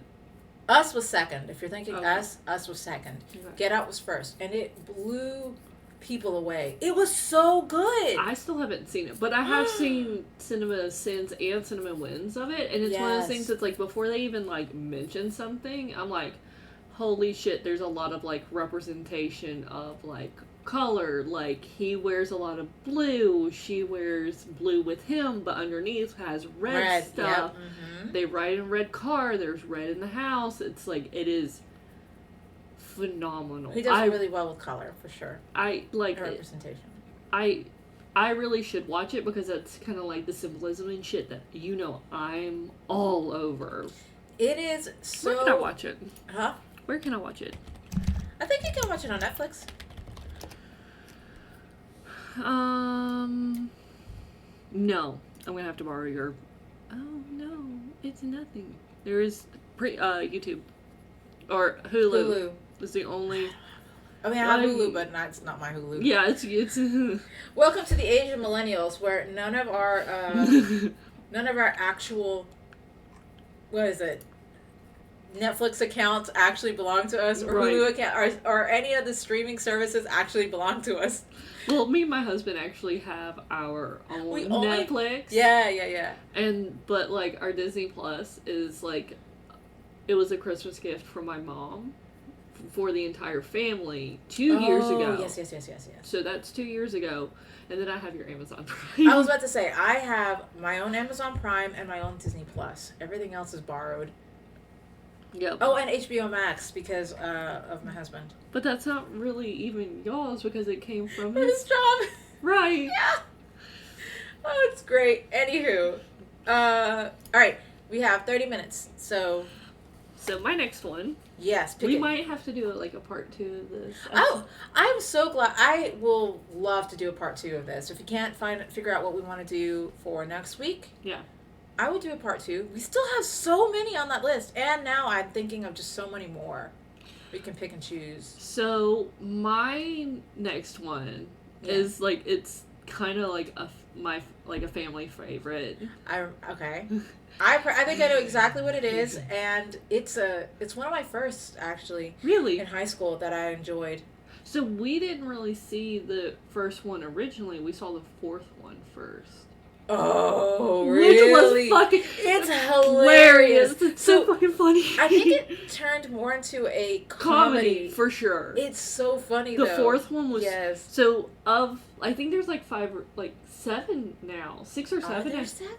Us was second. If you're thinking okay. Us was second. Okay. Get Out was first. And it blew people away. It was so good. I still haven't seen it, but I have seen Cinema Sins and Cinema Wins of it, and it's one of those things that's like, before they even like mention something, I'm like, holy shit, there's a lot of like representation of like color. Like, he wears a lot of blue, she wears blue with him, but underneath has red stuff. Yep. Mm-hmm. They ride in a red car, there's red in the house. It's like, it is phenomenal. He does really well with color, for sure. I like representation. I really should watch it, because that's kind of like the symbolism and shit that, I'm all over. It is so... Where can I watch it? Huh? Where can I watch it? I think you can watch it on Netflix. No. I'm gonna have to borrow your... Oh, no. It's nothing. There is YouTube. Or Hulu. Hulu. Is the only... I mean, I have Hulu, but it's not my Hulu. Yeah, it's... Welcome to the age of millennials, where none of our actual... What is it? Netflix accounts actually belong to us, or right. Hulu account, or any of the streaming services actually belong to us. Well, me and my husband actually have our own Netflix. Yeah. But like, our Disney Plus is like, it was a Christmas gift from my mom for the entire family 2 years ago. Yes. So that's 2 years ago. And then I have your Amazon Prime. I was about to say, I have my own Amazon Prime and my own Disney Plus. Everything else is borrowed. Yep. Oh, and HBO Max, because of my husband. But that's not really even y'all's, because it came from his job. Right. Yeah. Oh, it's great. Anywho. Alright. We have 30 minutes, so my next one. Yes. We might have to do like a part 2 of this. Oh, I'm so glad. I will love to do a part 2 of this. If you can't figure out what we want to do for next week. Yeah. I would do a part 2. We still have so many on that list. And now I'm thinking of just so many more. We can pick and choose. So, my next one is, like, it's kind of like a family favorite. Okay. I think I know exactly what it is. And it's one of my first, actually. Really? In high school that I enjoyed. So, we didn't really see the first one originally. We saw the fourth one first. Oh, really? Which was fucking... It's hilarious. It's so fucking funny. I think it turned more into a comedy. For sure. It's so funny, the though. The fourth one was... Yes. So, I think there's like 7 now. 6 or 7. Are there 7?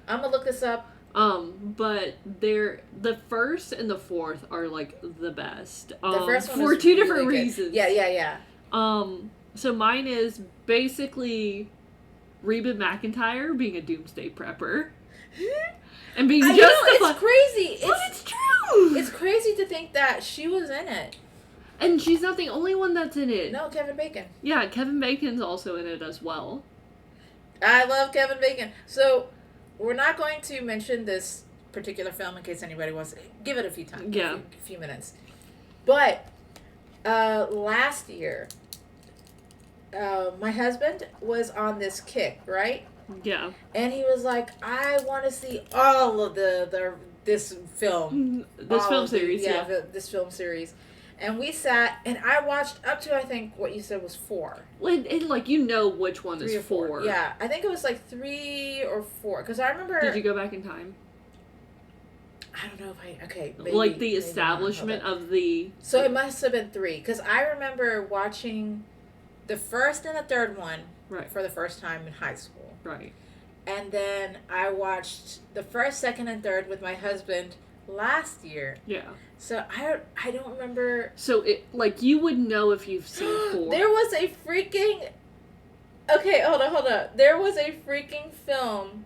I'm gonna look this up. But the first and the fourth are like the best. The first one for is 2 really different good. reasons. Yeah. So mine is basically Reba McEntire being a doomsday prepper. And being it's crazy. It's true. It's crazy to think that she was in it. And she's not the only one that's in it. No, Kevin Bacon. Yeah, Kevin Bacon's also in it as well. I love Kevin Bacon. So, we're not going to mention this particular film in case anybody wants to give it a few times. Yeah. A few minutes. But, last year, my husband was on this kick, right? Yeah. And he was like, I want to see all of this film. This film series, yeah. This film series. And we sat, and I watched up to, I think, what you said was 4. And like, you know which one is 4. Yeah, I think it was like 3 or 4. Because I remember... Did you go back in time? I don't know if I... Okay, maybe, like, the establishment of the... So it must have been 3. Because I remember watching the first and the third one for the first time in high school. Right. And then I watched the first, second, and third with my husband last year. Yeah. So I don't remember. So it like you would know if you've seen 4. There was a freaking. Okay, hold on. There was a freaking film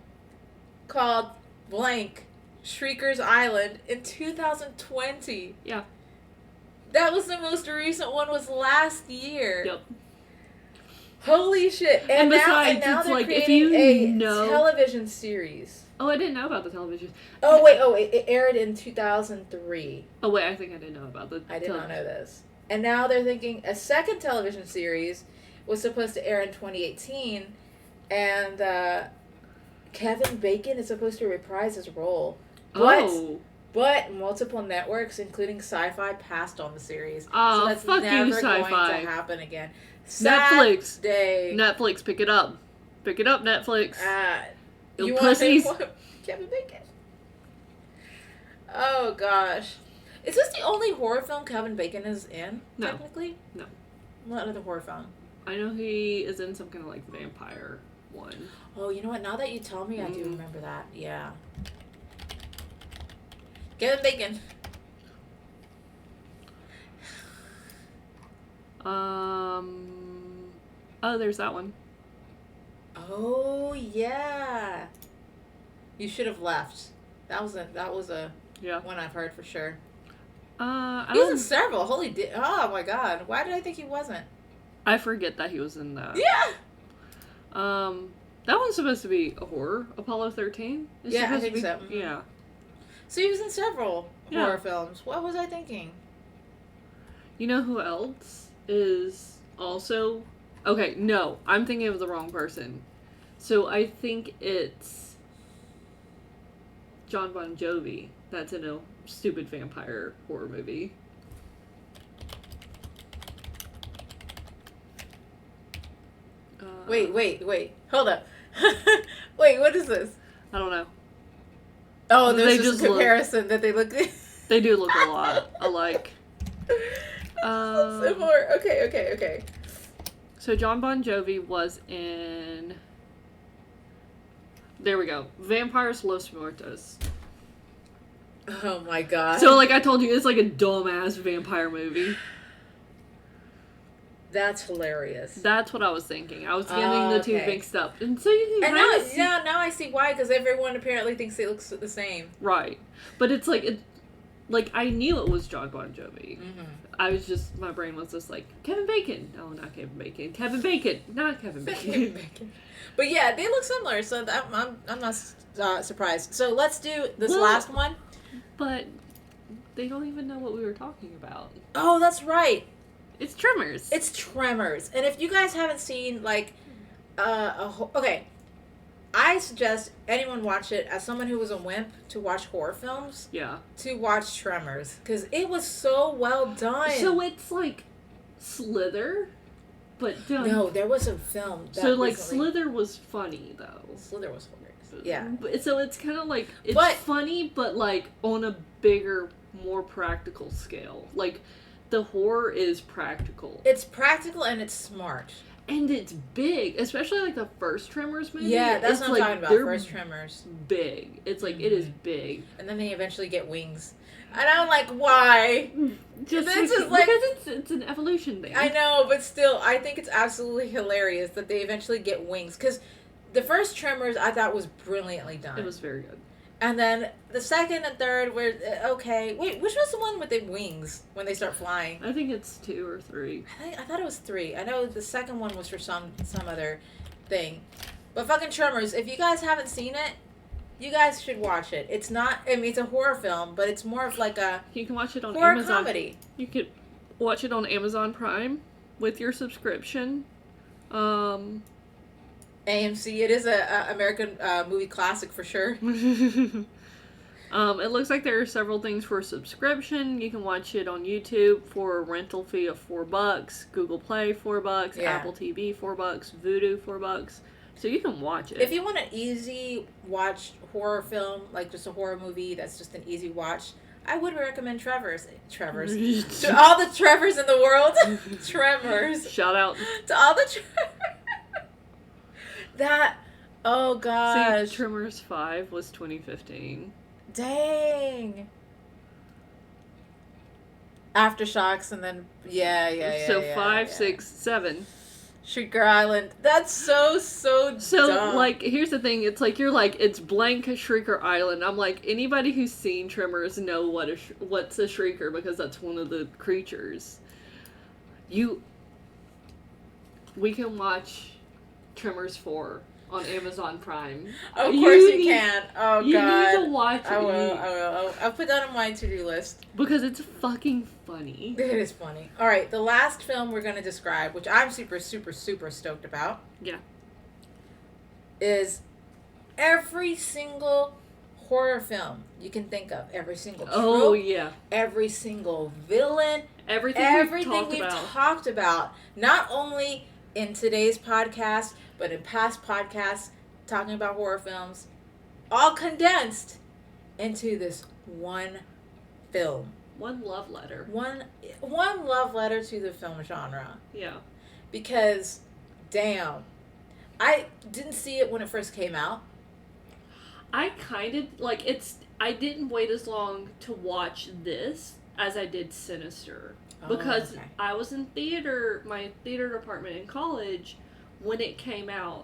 called blank Shrieker's Island in 2020. Yeah. That was the most recent one. Was last year. Yep. Holy shit! And besides, now it's they're like if creating you a know television series. Oh, I didn't know about the television. Oh wait, it aired in 2003. Oh wait, I think I didn't know about the. I did not know this. And now they're thinking a second television series was supposed to air in 2018, and Kevin Bacon is supposed to reprise his role. But multiple networks, including Sci-Fi, passed on the series. Oh, so that's fuck never you, Sci-Fi. going to happen again. Netflix. Netflix, pick it up. Pick it up, Netflix. You pussies. want Kevin Bacon? Oh, gosh. Is this the only horror film Kevin Bacon is in, technically? No. What other horror film? I know he is in some kind of, like, vampire one. Oh, you know what? Now that you tell me, I do remember that. Yeah. Kevin Bacon. Oh, there's that one. Oh, yeah. You should have left. That was a one I've heard for sure. He was in several. Oh my god. Why did I think he wasn't? I forget that he was in that. Yeah. That one's supposed to be a horror. Apollo 13? Yeah, I think so. Mm-hmm. Yeah. So he was in several horror films. What was I thinking? You know who else is also... Okay, no. I'm thinking of the wrong person. So I think it's Jon Bon Jovi that's in a stupid vampire horror movie. Wait. Hold up. Wait, what is this? I don't know. Oh, there's just a comparison that they look... They do look a lot alike. So similar. Okay. So Jon Bon Jovi was in... There we go. Vampires Los Muertos. Oh my god. So, like I told you, it's like a dumbass vampire movie. That's hilarious. That's what I was thinking. I was getting the two mixed up. And so you can now I see why, because everyone apparently thinks they look the same. Right. But it's like... Like, I knew it was Jon Bon Jovi. Mm-hmm. I was just... My brain was just like, Kevin Bacon. No, not Kevin Bacon. Kevin Bacon. Not Kevin Bacon. But yeah, they look similar, so I'm not surprised. So let's do this last one. But they don't even know what we were talking about. Oh, that's right. It's Tremors. And if you guys haven't seen, like, okay, I suggest anyone watch it. As someone who was a wimp to watch horror films, to watch Tremors, because it was so well done. So it's like Slither, but done. No, there was a film. So like Slither was funny though. Slither was hilarious. Yeah. So it's kind of like it's funny, but like on a bigger, more practical scale. Like the horror is practical. It's practical and it's smart. And it's big, especially like the first Tremors movie. Yeah, that's what I'm talking about. First Tremors. Big. It's like, it is big. And then they eventually get wings. And I'm like, why? Because it's an evolution thing. I know, but still, I think it's absolutely hilarious that they eventually get wings. Because the first Tremors I thought was brilliantly done. It was very good. And then the second and third were okay. Wait, which was the one with the wings when they start flying? I think it's 2 or 3. I thought it was 3. I know the second one was for some other thing. But fucking Tremors, if you guys haven't seen it, you guys should watch it. It's not, I mean, it's a horror film, but it's more of like a You can watch it on horror Amazon. comedy. You could watch it on Amazon Prime with your subscription. And AMC. It is a American movie classic for sure. It looks like there are several things for subscription. You can watch it on YouTube for a rental fee of $4, Google Play $4, Yeah. Apple TV $4, Vudu $4. So you can watch it. If you want an easy watch horror film, like just a horror movie that's just an easy watch, I would recommend Trevor's. To all the Trevors in the world. Tremors. Shout out. To all the that, oh gosh. See, Tremors 5 was 2015. Dang. Aftershocks and then, yeah. So 5, 6, 7. Shrieker Island. That's so dumb. Like, here's the thing. It's like, you're like, it's blank Shrieker Island. I'm like, anybody who's seen Tremors know what's a Shrieker, because that's one of the creatures. We can watch Tremors 4 on Amazon Prime. Of course you can. Oh, you God. You need to watch it. I will. I'll put that on my to-do list. Because it's fucking funny. It is funny. All right, the last film we're going to describe, which I'm super stoked about. Yeah. Is every single horror film you can think of. Every single trope. Oh, yeah. Every single villain. Everything we've talked about. Not only in today's podcast, but in past podcasts talking about horror films, all condensed into this one film. One love letter. One love letter to the film genre. Yeah. Because, damn, I didn't see it when it first came out. I kind of, like, I didn't wait as long to watch this as I did Sinister. Because I was in my theater department in college when it came out,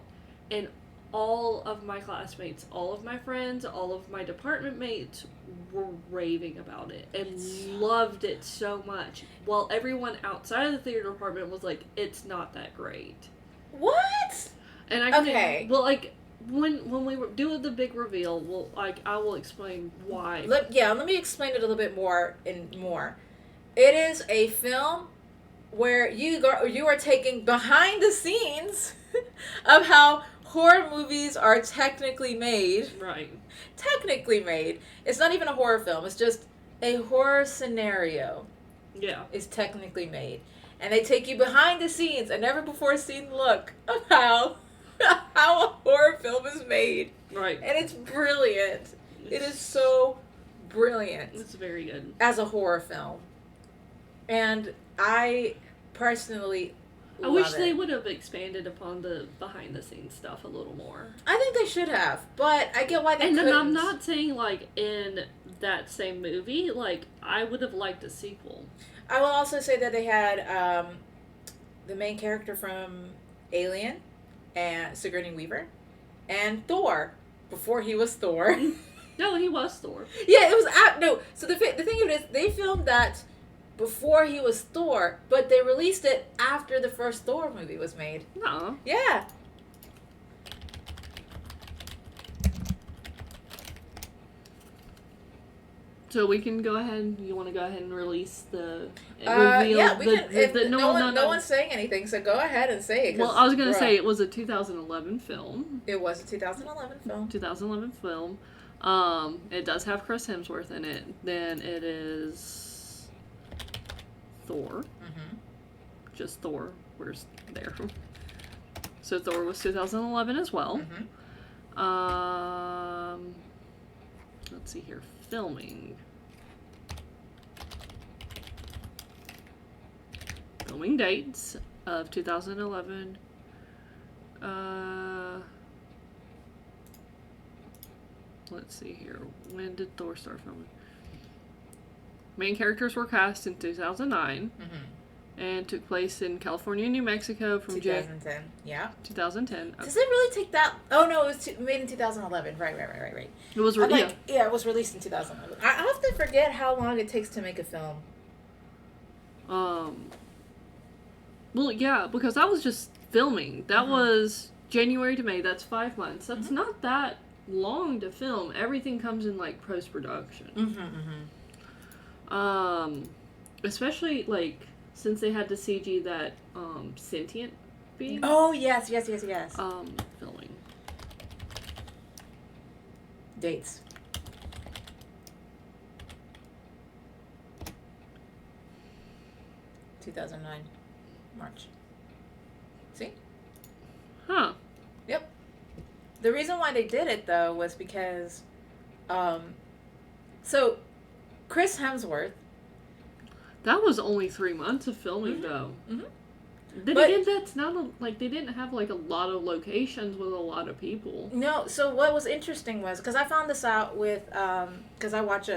and all of my classmates, all of my friends, all of my department mates were raving about it and loved it so much, while everyone outside of the theater department was like, it's not that great. What? And when we do the big reveal, I will explain why. Let me explain it a little bit more. It is a film where you are taking behind the scenes of how horror movies are technically made. Right. Technically made. It's not even a horror film. It's just a horror scenario. Yeah. Is technically made. And they take you behind the scenes, a never before seen look of how a horror film is made. Right. And it's brilliant. It is so brilliant. It's very good. As a horror film. And I personally I wish they would have expanded upon the behind-the-scenes stuff a little more. I think they should have, but I get why they couldn't. And I'm not saying, like, in that same movie, like, I would have liked a sequel. I will also say that they had the main character from Alien, and Sigourney Weaver, and Thor, before he was Thor. No, he was Thor. Yeah, it was... No, so the thing of it is, they filmed that before he was Thor, but they released it after the first Thor movie was made. No. Yeah. So we can go ahead. You want to go ahead and release the reveal? Yeah, we can. No one's saying anything, so go ahead and say it. Well, I was going to say it was a 2011 film. It was a 2011 film. 2011 film. It does have Chris Hemsworth in it. Then it is Thor. Mm-hmm. Just Thor. Where's there? So Thor was 2011 as well. Mm-hmm. Let's see here. Filming dates of 2011. Let's see here. When did Thor start filming? Main characters were cast in 2009. Mm-hmm. And took place in California and New Mexico from 2010. Yeah. 2010. Does it really take that? Oh no, it was made in 2011. Right. It was it was released in 2011. I often forget how long it takes to make a film. Well, yeah, because that was just filming. That was January to May. That's 5 months. That's not that long to film. Everything comes in like post-production. Especially like since they had to CG that sentient being Oh, yes. filming. Dates. (2009) March. See? Huh. Yep. The reason why they did it, though, was because, so, Chris Hemsworth. That was only 3 months of filming, though. Mm-hmm. Then again, that's not like they didn't have like a lot of locations with a lot of people. No, so what was interesting was, because I found this out with, because I watch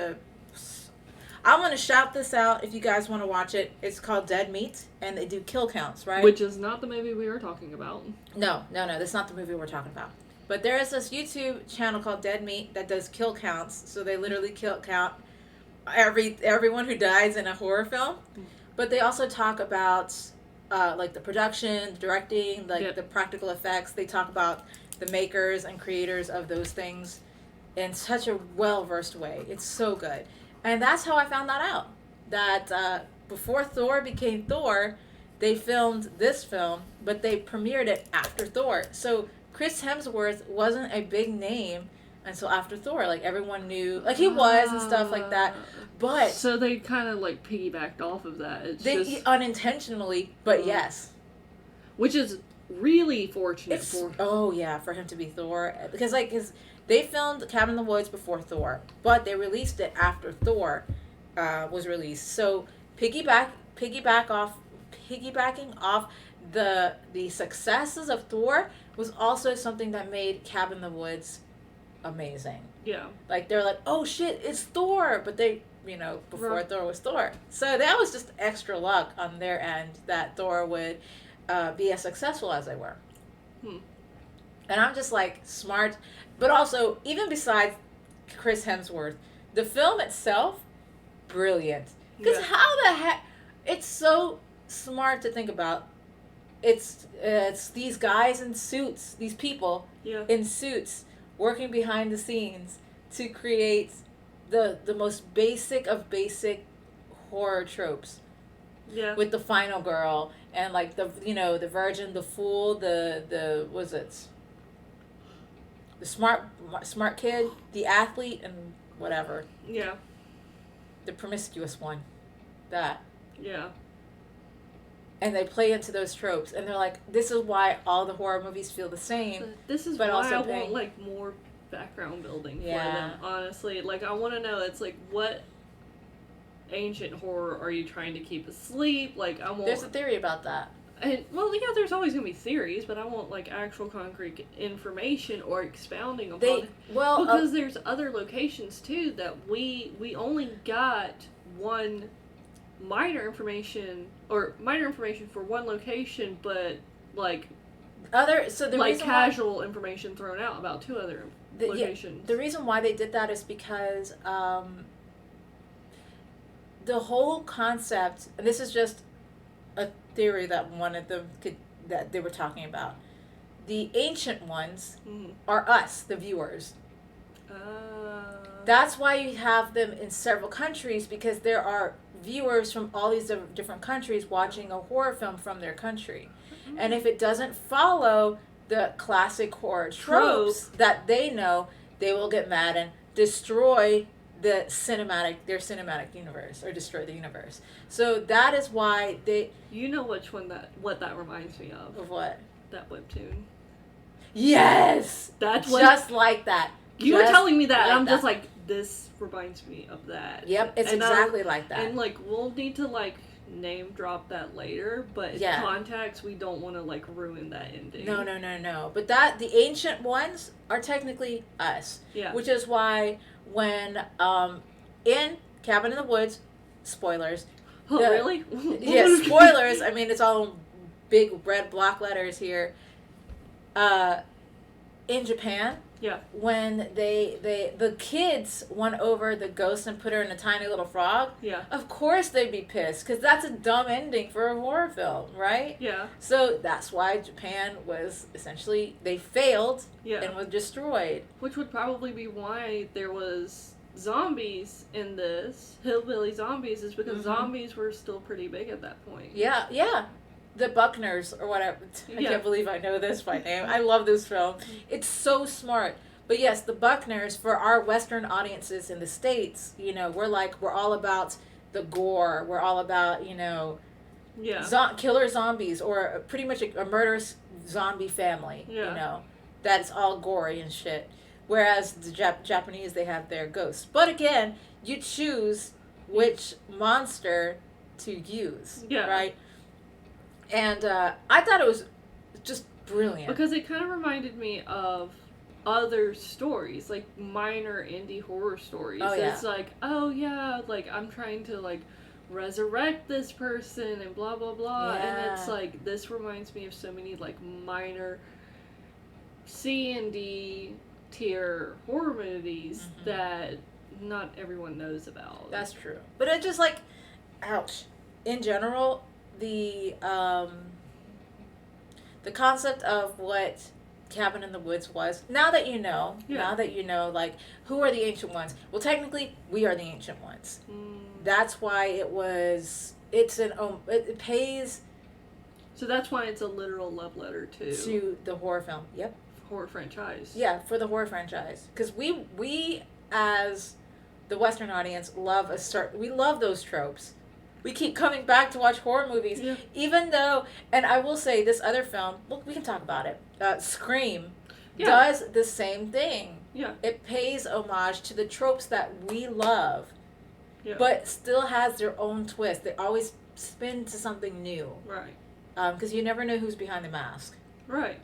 I'm going to shout this out if you guys want to watch it. It's called Dead Meat, and they do kill counts, right? Which is not the movie we were talking about. No, that's not the movie we're talking about. But there is this YouTube channel called Dead Meat that does kill counts. So they literally count everyone who dies in a horror film. But they also talk about like the production, the directing, like the practical effects. They talk about the makers and creators of those things in such a well-versed way. It's so good. And that's how I found that out. That before Thor became Thor, they filmed this film, but they premiered it after Thor. So Chris Hemsworth wasn't a big name until after Thor. Like, everyone knew, like, he was and stuff like that. But so they kind of like piggybacked off of that. Unintentionally, but yes. Which is really fortunate for him. Oh, yeah, for him to be Thor. Because, like, they filmed Cabin in the Woods before Thor, but they released it after Thor was released. So piggybacking off the successes of Thor was also something that made Cabin in the Woods amazing. Yeah. Like, they're like, oh shit, it's Thor, but they, before Thor was Thor. So that was just extra luck on their end that Thor would be as successful as they were. And I'm just like, smart. But also, even besides Chris Hemsworth, the film itself, brilliant. Because how the heck, it's so smart to think about. It's these guys in suits, these people in suits, working behind the scenes to create the most basic of basic horror tropes. Yeah. With the final girl and like the virgin, the fool, the was it the smart kid, the athlete, and whatever. Yeah. The promiscuous one. That. Yeah. And they play into those tropes, and they're like, this is why all the horror movies feel the same. This is why I want like more background building for them. Honestly, like, I want to know. It's like, what ancient horror are you trying to keep asleep? Like, I want. There's a theory about that. And, well, yeah, there's always gonna be theories, but I want like actual concrete information or expounding upon it. Well, because there's other locations too that we only got one minor information for one location, but like casual information thrown out about two other locations. The reason why they did that is because the whole concept, and this is just a theory that one of them that they were talking about. The ancient ones are us, the viewers. That's why you have them in several countries, because there are viewers from all these different countries watching a horror film from their country. And if it doesn't follow the classic horror tropes that they know, they will get mad and destroy their cinematic universe, or destroy the universe. So that is why they... You know what that reminds me of? Of what? That webtoon. Yes! That's just like that. You were telling me that, and I'm just like, this reminds me of that. Yep, it's exactly like that. And like, we'll need to like name drop that later, but in context, we don't want to like ruin that ending. No. But the ancient ones are technically us. Yeah. Which is why when in Cabin in the Woods, spoilers. Oh, really? Yeah, spoilers. I mean, it's all big red block letters here. In Japan, when the kids won over the ghost and put her in a tiny little frog, of course they'd be pissed, because that's a dumb ending for a horror film, right? Yeah. So that's why Japan was essentially, they failed and was destroyed. Which would probably be why there was zombies in this, hillbilly zombies, is because zombies were still pretty big at that point. Yeah. The Buckners, or whatever. I can't believe I know this by name. I love this film. It's so smart. But yes, the Buckners, for our Western audiences in the States, you know, we're all about the gore. We're all about, you know, killer zombies, or pretty much a murderous zombie family, you know, that's all gory and shit. Whereas the Japanese, they have their ghosts. But again, you choose which monster to use, right? And I thought it was just brilliant. Because it kind of reminded me of other stories, like minor indie horror stories. Oh, yeah. It's like, oh yeah, like I'm trying to like resurrect this person and blah blah blah. And it's like, this reminds me of so many like minor C and D tier horror movies that not everyone knows about. That's true. But it just like, ouch. In general, the concept of what Cabin in the Woods was, now that you know, like, who are the ancient ones? Well, technically, we are the ancient ones. That's why it pays. So that's why it's a literal love letter to the horror film. Yep. Horror franchise. Yeah, for the horror franchise. Because we as the Western audience we love those tropes. We keep coming back to watch horror movies, even though, and I will say this other film, well, we can talk about it. Scream does the same thing. Yeah. It pays homage to the tropes that we love, but still has their own twist. They always spin to something new. Right. Because you never know who's behind the mask. Right.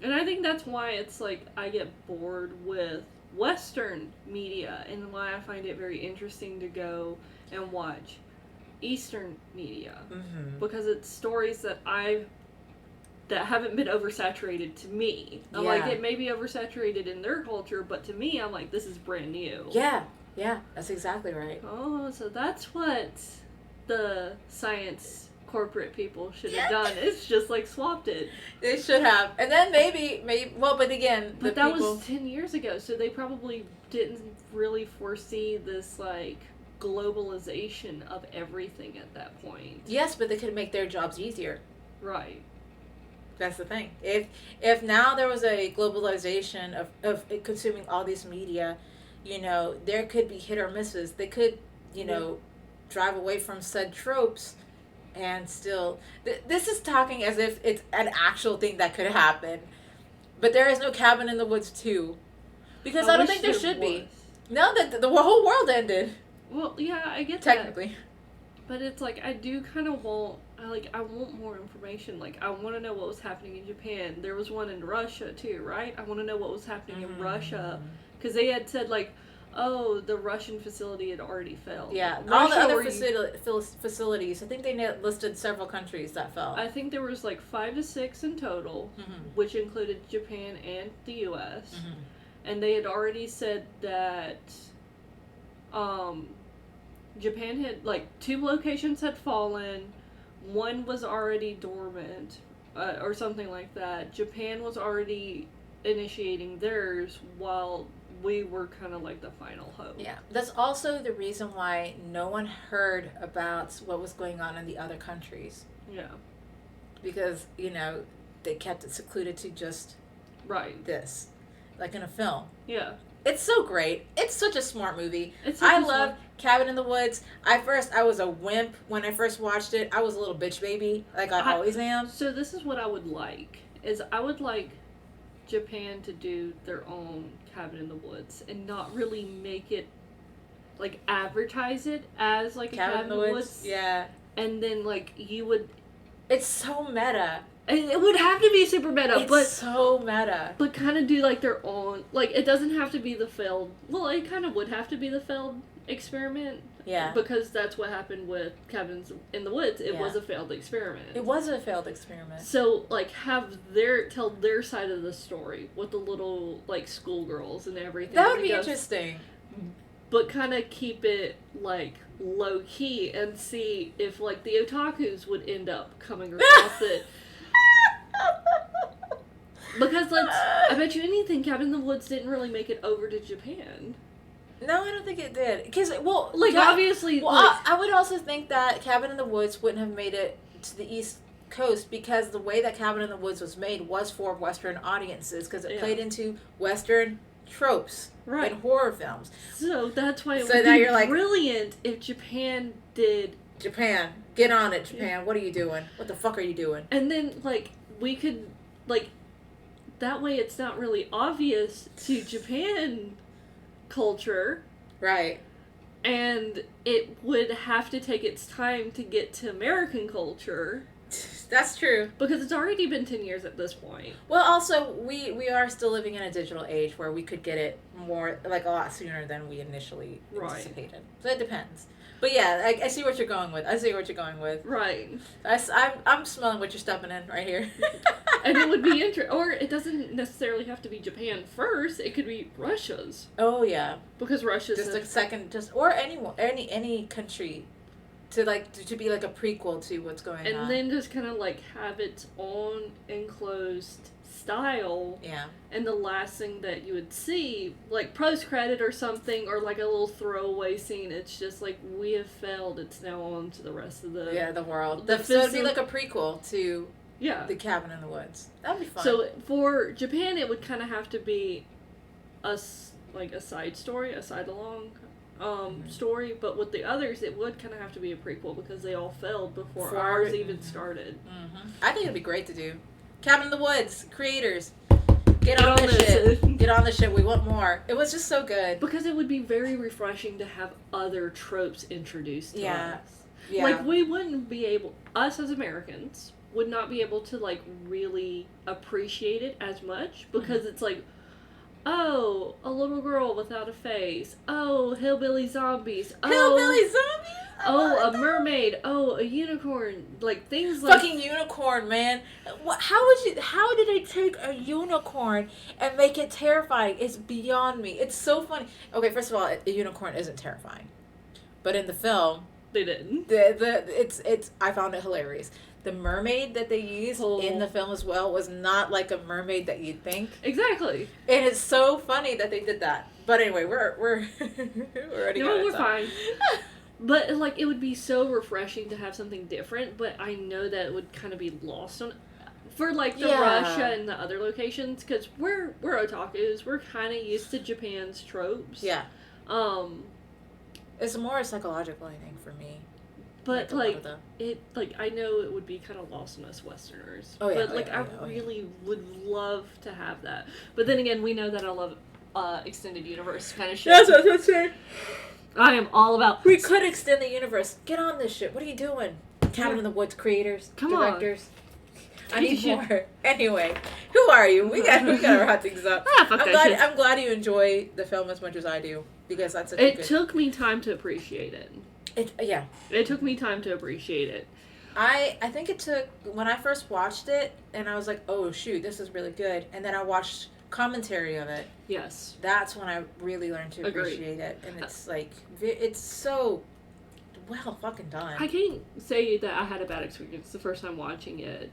And I think that's why it's like I get bored with Western media, and why I find it very interesting to go and watch Eastern media, because it's stories that haven't been oversaturated to me. I'm like, it may be oversaturated in their culture, but to me, I'm like, this is brand new. Yeah, that's exactly right. Oh, so that's what the science corporate people should have done. It's just like swapped it. They should have, and then maybe, but again, but that was 10 years ago, so they probably didn't really foresee this like globalization of everything at that point. Yes, but they could make their jobs easier. Right. That's the thing. If now there was a globalization of consuming all these media, you know, there could be hit or misses. They could, you know, drive away from said tropes and still... this is talking as if it's an actual thing that could happen. But there is no Cabin in the Woods 2. Because I don't think there should be. Now that the whole world ended. Well, yeah, I get technically. That. But it's like, I do kind of want, I want more information. Like, I want to know what was happening in Japan. There was one in Russia, too, right? I want to know what was happening in Russia. Because they had said, like, oh, the Russian facility had already failed. Yeah, all the other facilities, I think they listed several countries that fell. I think there was, like, 5 to 6 in total, which included Japan and the U.S. And they had already said that... Japan had, like, 2 locations had fallen, 1 was already dormant, or something like that. Japan was already initiating theirs, while we were kind of like the final hope. Yeah, that's also the reason why no one heard about what was going on in the other countries. Yeah. Because, you know, they kept it secluded to just this, like in a film. Yeah. It's so great. It's such a smart movie. I love Cabin in the Woods. I was a wimp when I first watched it. I was a little bitch baby, like I always am. So this is what I would like, is I would like Japan to do their own Cabin in the Woods and not really make it, like, advertise it as, like, a Cabin in the Woods. Yeah. And then, like, you would... It's so meta. It would have to be super meta, it's so meta. But kind of do, like, their own... Like, it doesn't have to be the failed... Well, it kind of would have to be the failed experiment. Yeah. Because that's what happened with Cabins in the Woods. It was a failed experiment. It was a failed experiment. So, like, tell their side of the story with the little, like, schoolgirls and everything. That would be interesting. But kind of keep it, like, low-key and see if, like, the otakus would end up coming across it. Because, like, I bet you anything, Cabin in the Woods didn't really make it over to Japan. No, I don't think it did. Because, obviously... Well, I would also think that Cabin in the Woods wouldn't have made it to the East Coast because the way that Cabin in the Woods was made was for Western audiences because it Yeah. played into Western tropes Right. in horror films. So that's why it So would now be you're like- brilliant if Japan did. Japan, get on it, Japan. What are you doing? What the fuck are you doing? And then, like, we could, like, that way it's not really obvious to Japan culture, Right. and it would have to take its time to get to American culture, That's true. because it's already been 10 years at this point. Well, also, we are still living in a digital age where we could get it more, like, a lot sooner than we initially Right. anticipated. So it depends. But yeah, I see what you're going with. Right. I'm smelling what you're stepping in right here. And it would be or it doesn't necessarily have to be Japan first, it could be Russia's. Oh, yeah. Because Russia's Just a second, or any country to be like a prequel to what's going on. and then just kind of like have its own enclosed style, Yeah. and the last thing that you would see, like post-credit or something, or like a little throwaway scene, it's just like, we have failed, it's now on to the rest of the The world. the So it'd be like a prequel to yeah. The Cabin in the Woods. That'd be fun. So for Japan, it would kind of have to be a side story, a side-along story, but with the others, it would kind of have to be a prequel because they all failed before ours even started. Mm-hmm. I think it'd be great to do. Cabin in the Woods, creators, get on this shit. Get on this shit. We want more. It was just so good. Because it would be very refreshing to have other tropes introduced to us. Yeah. Like, we wouldn't be able, us as Americans, would not be able to, like, really appreciate it as much because it's like, oh, a little girl without a face. Oh, hillbilly zombies. Oh, Hillbilly zombies? Oh, a mermaid. Oh, a unicorn. Like, things like... Fucking unicorn, man. How did they take a unicorn and make it terrifying? It's beyond me. It's so funny. Okay, first of all, a unicorn isn't terrifying. But in the film... They didn't. It's I found it hilarious. The mermaid that they used in the film as well was not like a mermaid that you'd think. Exactly. And it's so funny that they did that. But anyway, we're already we're fine. But, like, it would be so refreshing to have something different, but I know that it would kind of be lost on... For, like, the Russia and the other locations, because we're otakus, we're kind of used to Japan's tropes. Yeah. It's more psychological, I think, for me. But, like, I know it would be kind of lost on us Westerners. Oh, yeah. But, I really would love to have that. But then again, we know that I love extended universe kind of shit. That's what I was saying. I am all about... We could extend the universe. Get on this shit. What are you doing? Cabin in the Woods creators, directors. I need more. Anyway, who are you? We got to wrap things up. I'm glad you enjoy the film as much as I do because that's such a good... It took me time to appreciate it. It took me time to appreciate it. I think it took... When I first watched it, and I was like, oh, shoot, this is really good. And then I watched commentary of it. Yes. That's when I really learned to appreciate it. And it's like... It's so... well fucking done. I can't say that I had a bad experience the first time watching it.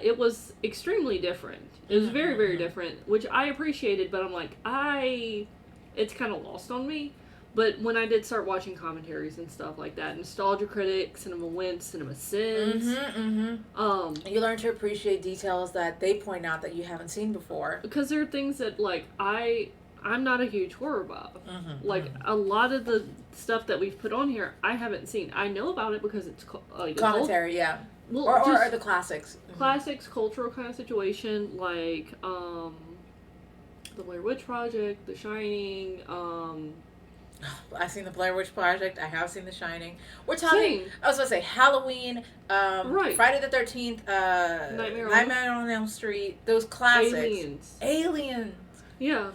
It was extremely different. It was very, very different, which I appreciated, but I'm like, it's kind of lost on me. But when I did start watching commentaries and stuff like that, Nostalgia Critic, Cinema Wins, Cinema Sins, you learn to appreciate details that they point out that you haven't seen before. Because there are things that, like, I'm not a huge horror buff. Like, a lot of the stuff that we've put on here, I haven't seen. I know about it because it's commentary, yeah. Well, or the classics. Classics, cultural kind of situation, like, The Blair Witch Project, The Shining, I've seen The Blair Witch Project. I have seen The Shining. We're talking... I was going to say Halloween, Friday the 13th, Nightmare on Elm Street, those classics. Aliens. Yeah.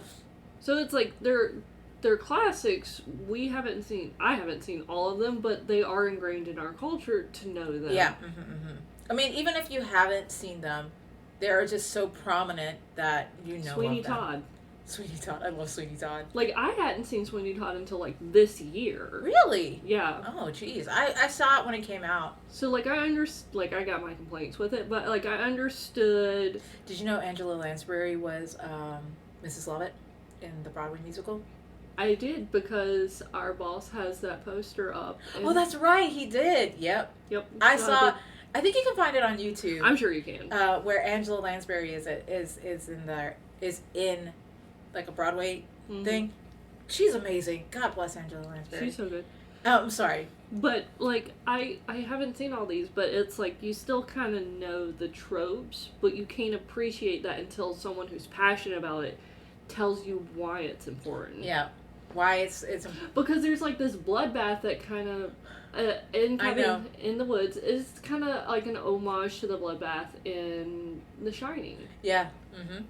So it's like, they're classics. I haven't seen all of them, but they are ingrained in our culture to know them. Yeah. I mean, even if you haven't seen them, they're just so prominent that you know Sweeney Todd. Sweeney Todd. I love Sweeney Todd. Like, I hadn't seen Sweeney Todd until, like, this year. Really? Yeah. Oh, jeez. I saw it when it came out. So, like, I got my complaints with it, but, like, I understood... Did you know Angela Lansbury was Mrs. Lovett in the Broadway musical? I did, because our boss has that poster up. Oh, that's right. He did. Yep. Yep. I saw... I think you can find it on YouTube. I'm sure you can. Where Angela Lansbury is in like a Broadway thing. She's amazing. God bless Angela Lansbury. She's so good. Oh, I'm sorry. But, like, I haven't seen all these, but it's like you still kind of know the tropes, but you can't appreciate that until someone who's passionate about it tells you why it's important. Yeah. Why it's important. Because there's, like, this bloodbath that kind of, in the Woods, is kind of like an homage to the bloodbath in The Shining. Yeah. Mm-hmm.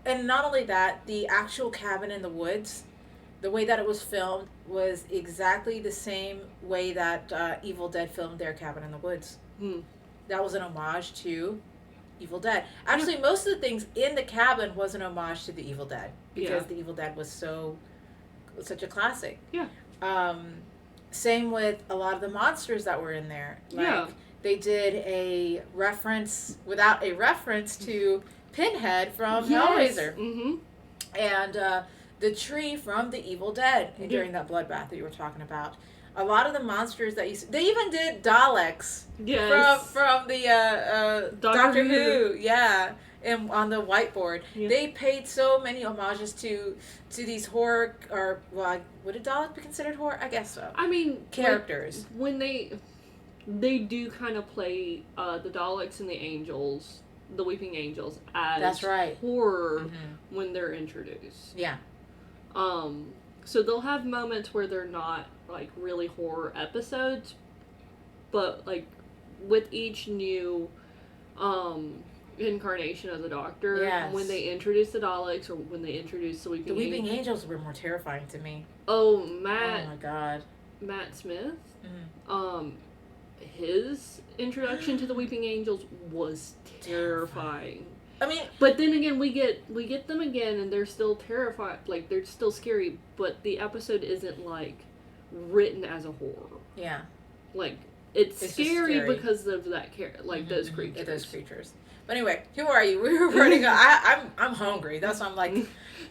And not only that, the actual cabin in the woods, the way that it was filmed was exactly the same way that Evil Dead filmed their cabin in the woods. That was an homage to Evil Dead. Actually, most of the things in the cabin was an homage to the Evil Dead because the Evil Dead was such a classic. Yeah. Same with a lot of the monsters that were in there. Like, they did a reference without a reference to Pinhead from Hellraiser. Mm-hmm. And the tree from the Evil Dead during that bloodbath that you were talking about. A lot of the monsters that they even did Daleks from the Doctor Who. Yeah. And on the whiteboard. Yeah. They paid so many homages to these horror, or, well, would a Dalek be considered horror? I guess so. I mean, characters. Like, when they do kind of play the Daleks and the Angels, the Weeping Angels, as horror when they're introduced. Yeah. So they'll have moments where they're not, like, really horror episodes, but, like, with each new, incarnation of the Doctor, when they introduce the Daleks, or when they introduce the Weeping Angels were more terrifying to me. Oh, Oh my God. Matt Smith, his introduction to the Weeping Angels was terrifying. I mean, but then again, we get them again, and they're still terrified. Like, they're still scary, but the episode isn't, like, written as a horror. Yeah. Like, it's scary because of that those creatures. Those creatures. But anyway, who are you? We were running. I'm hungry. That's why I'm like,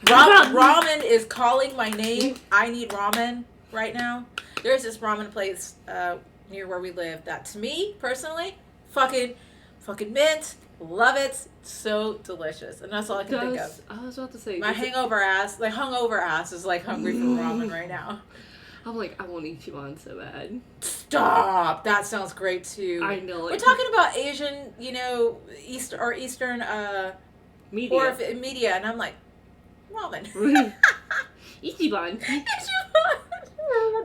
ramen is calling my name. I need ramen right now. There's this ramen place near where we live that, to me personally, fucking mint. Love it. So delicious. And that's all I can think of. I was about to say. My hungover ass is like hungry for ramen right now. I'm like, I want Ichiban so bad. Stop. That sounds great too. I know. We're talking about Asian, Eastern media, and I'm like, ramen. Ichiban.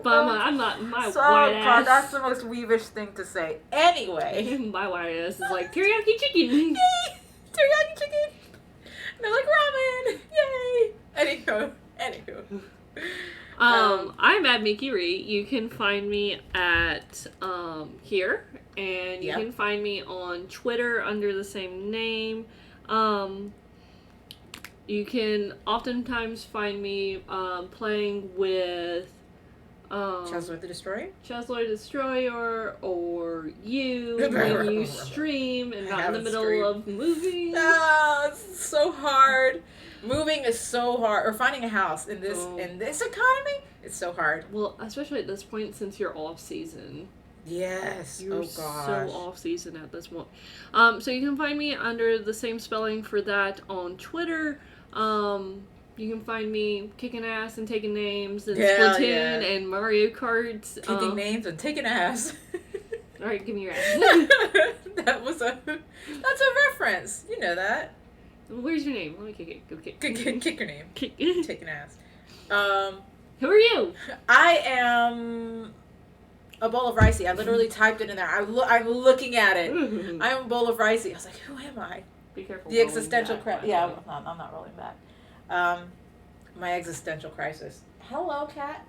But I'm not my white ass. God, that's the most weevish thing to say. Anyway. My white ass is like, teriyaki chicken. Yay! Teriyaki chicken. And they're like, ramen. Yay! Anywho. I'm at Mickey Ree. You can find me at here, and you can find me on Twitter under the same name. You can oftentimes find me playing with Chazloy the Destroyer? Chazloy the Destroyer, or you when you stream and not in the middle of moving. No, it's so hard. Moving is so hard, or finding a house in this economy, it's so hard. Well, especially at this point, since you're off season. Yes. You're so off season at this point. So you can find me under the same spelling for that on Twitter. You can find me kicking ass and taking names and Splatoon and Mario Kart. Kicking names and taking ass. All right, give me your ass. That's a reference. You know that. Where's your name? Let me kick it. Go kick. Kick your name. Taking ass. Who are you? I am a bowl of ricey. I literally typed it in there. I'm looking at it. I am a bowl of ricey. I was like, who am I? Be careful. The existential crisis. Yeah, I'm not rolling back. My existential crisis. Hello, cat.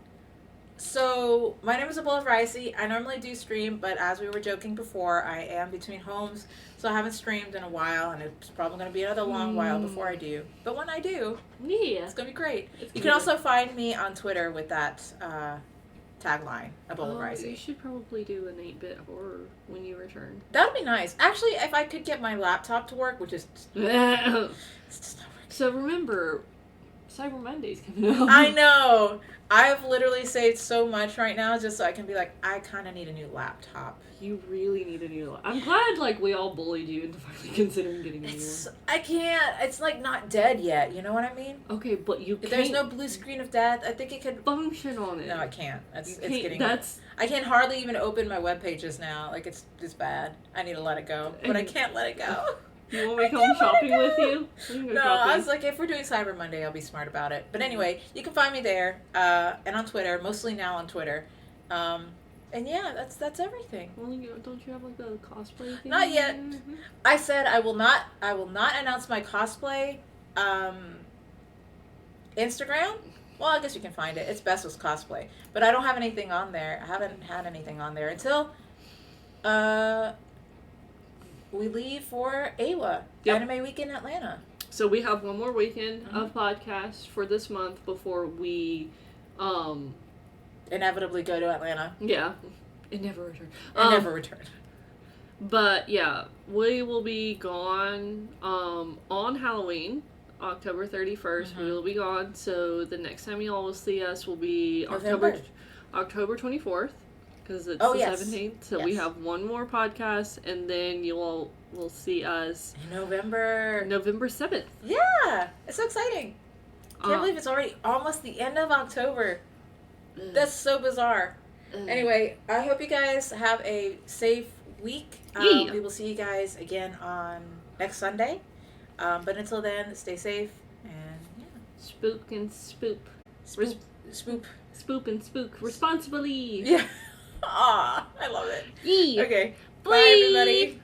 So, my name is a bowl of ricey. I normally do stream, but as we were joking before, I am between homes, so I haven't streamed in a while, and it's probably going to be another long while before I do. But when I do, it's going to be great. You can also find me on Twitter with that tagline, a bowl of ricey. You should probably do an 8-bit horror when you return. That would be nice. Actually, if I could get my laptop to work, which is... it's just not working. So remember, Cyber Monday's coming up. I know. I've literally saved so much right now just so I can be like, I kind of need a new laptop. You really need a new one. I'm glad, like, we all bullied you into finally considering getting a new one. I can't. It's, like, not dead yet. You know what I mean? Okay, but you If can't... there's no blue screen of death, I think it could... function on it. No, I can't. It's getting... That's... I can hardly even open my web pages now. Like, it's bad. I need to let it go. But I can't let it go. You want me to come shopping with you? No, I was like, if we're doing Cyber Monday, I'll be smart about it. But anyway, you can find me there and on Twitter, mostly now on Twitter. And yeah, that's everything. Well, don't you have like a cosplay thing? Not yet. I said I will not announce my cosplay Instagram. Well, I guess you can find it. It's Best Was Cosplay. But I don't have anything on there. I haven't had anything on there until we leave for AWA, Anime Week in Atlanta. So we have one more weekend of podcasts for this month before we inevitably go to Atlanta. Yeah. And never return. Never return. But yeah, we will be gone on Halloween, October 31st. We will be gone. So the next time y'all will see us will be October 24th. Because it's the 17th. So we have one more podcast, and then will see us in November 7th. Yeah, it's so exciting. Can't believe it's already almost the end of October. That's so bizarre. Anyway, I hope you guys have a safe week. We will see you guys again on next Sunday. But until then, stay safe and spook and spoop. Spoop and spook responsibly. Yeah. Aw, I love it. Yee. Okay. Bye, Bye everybody.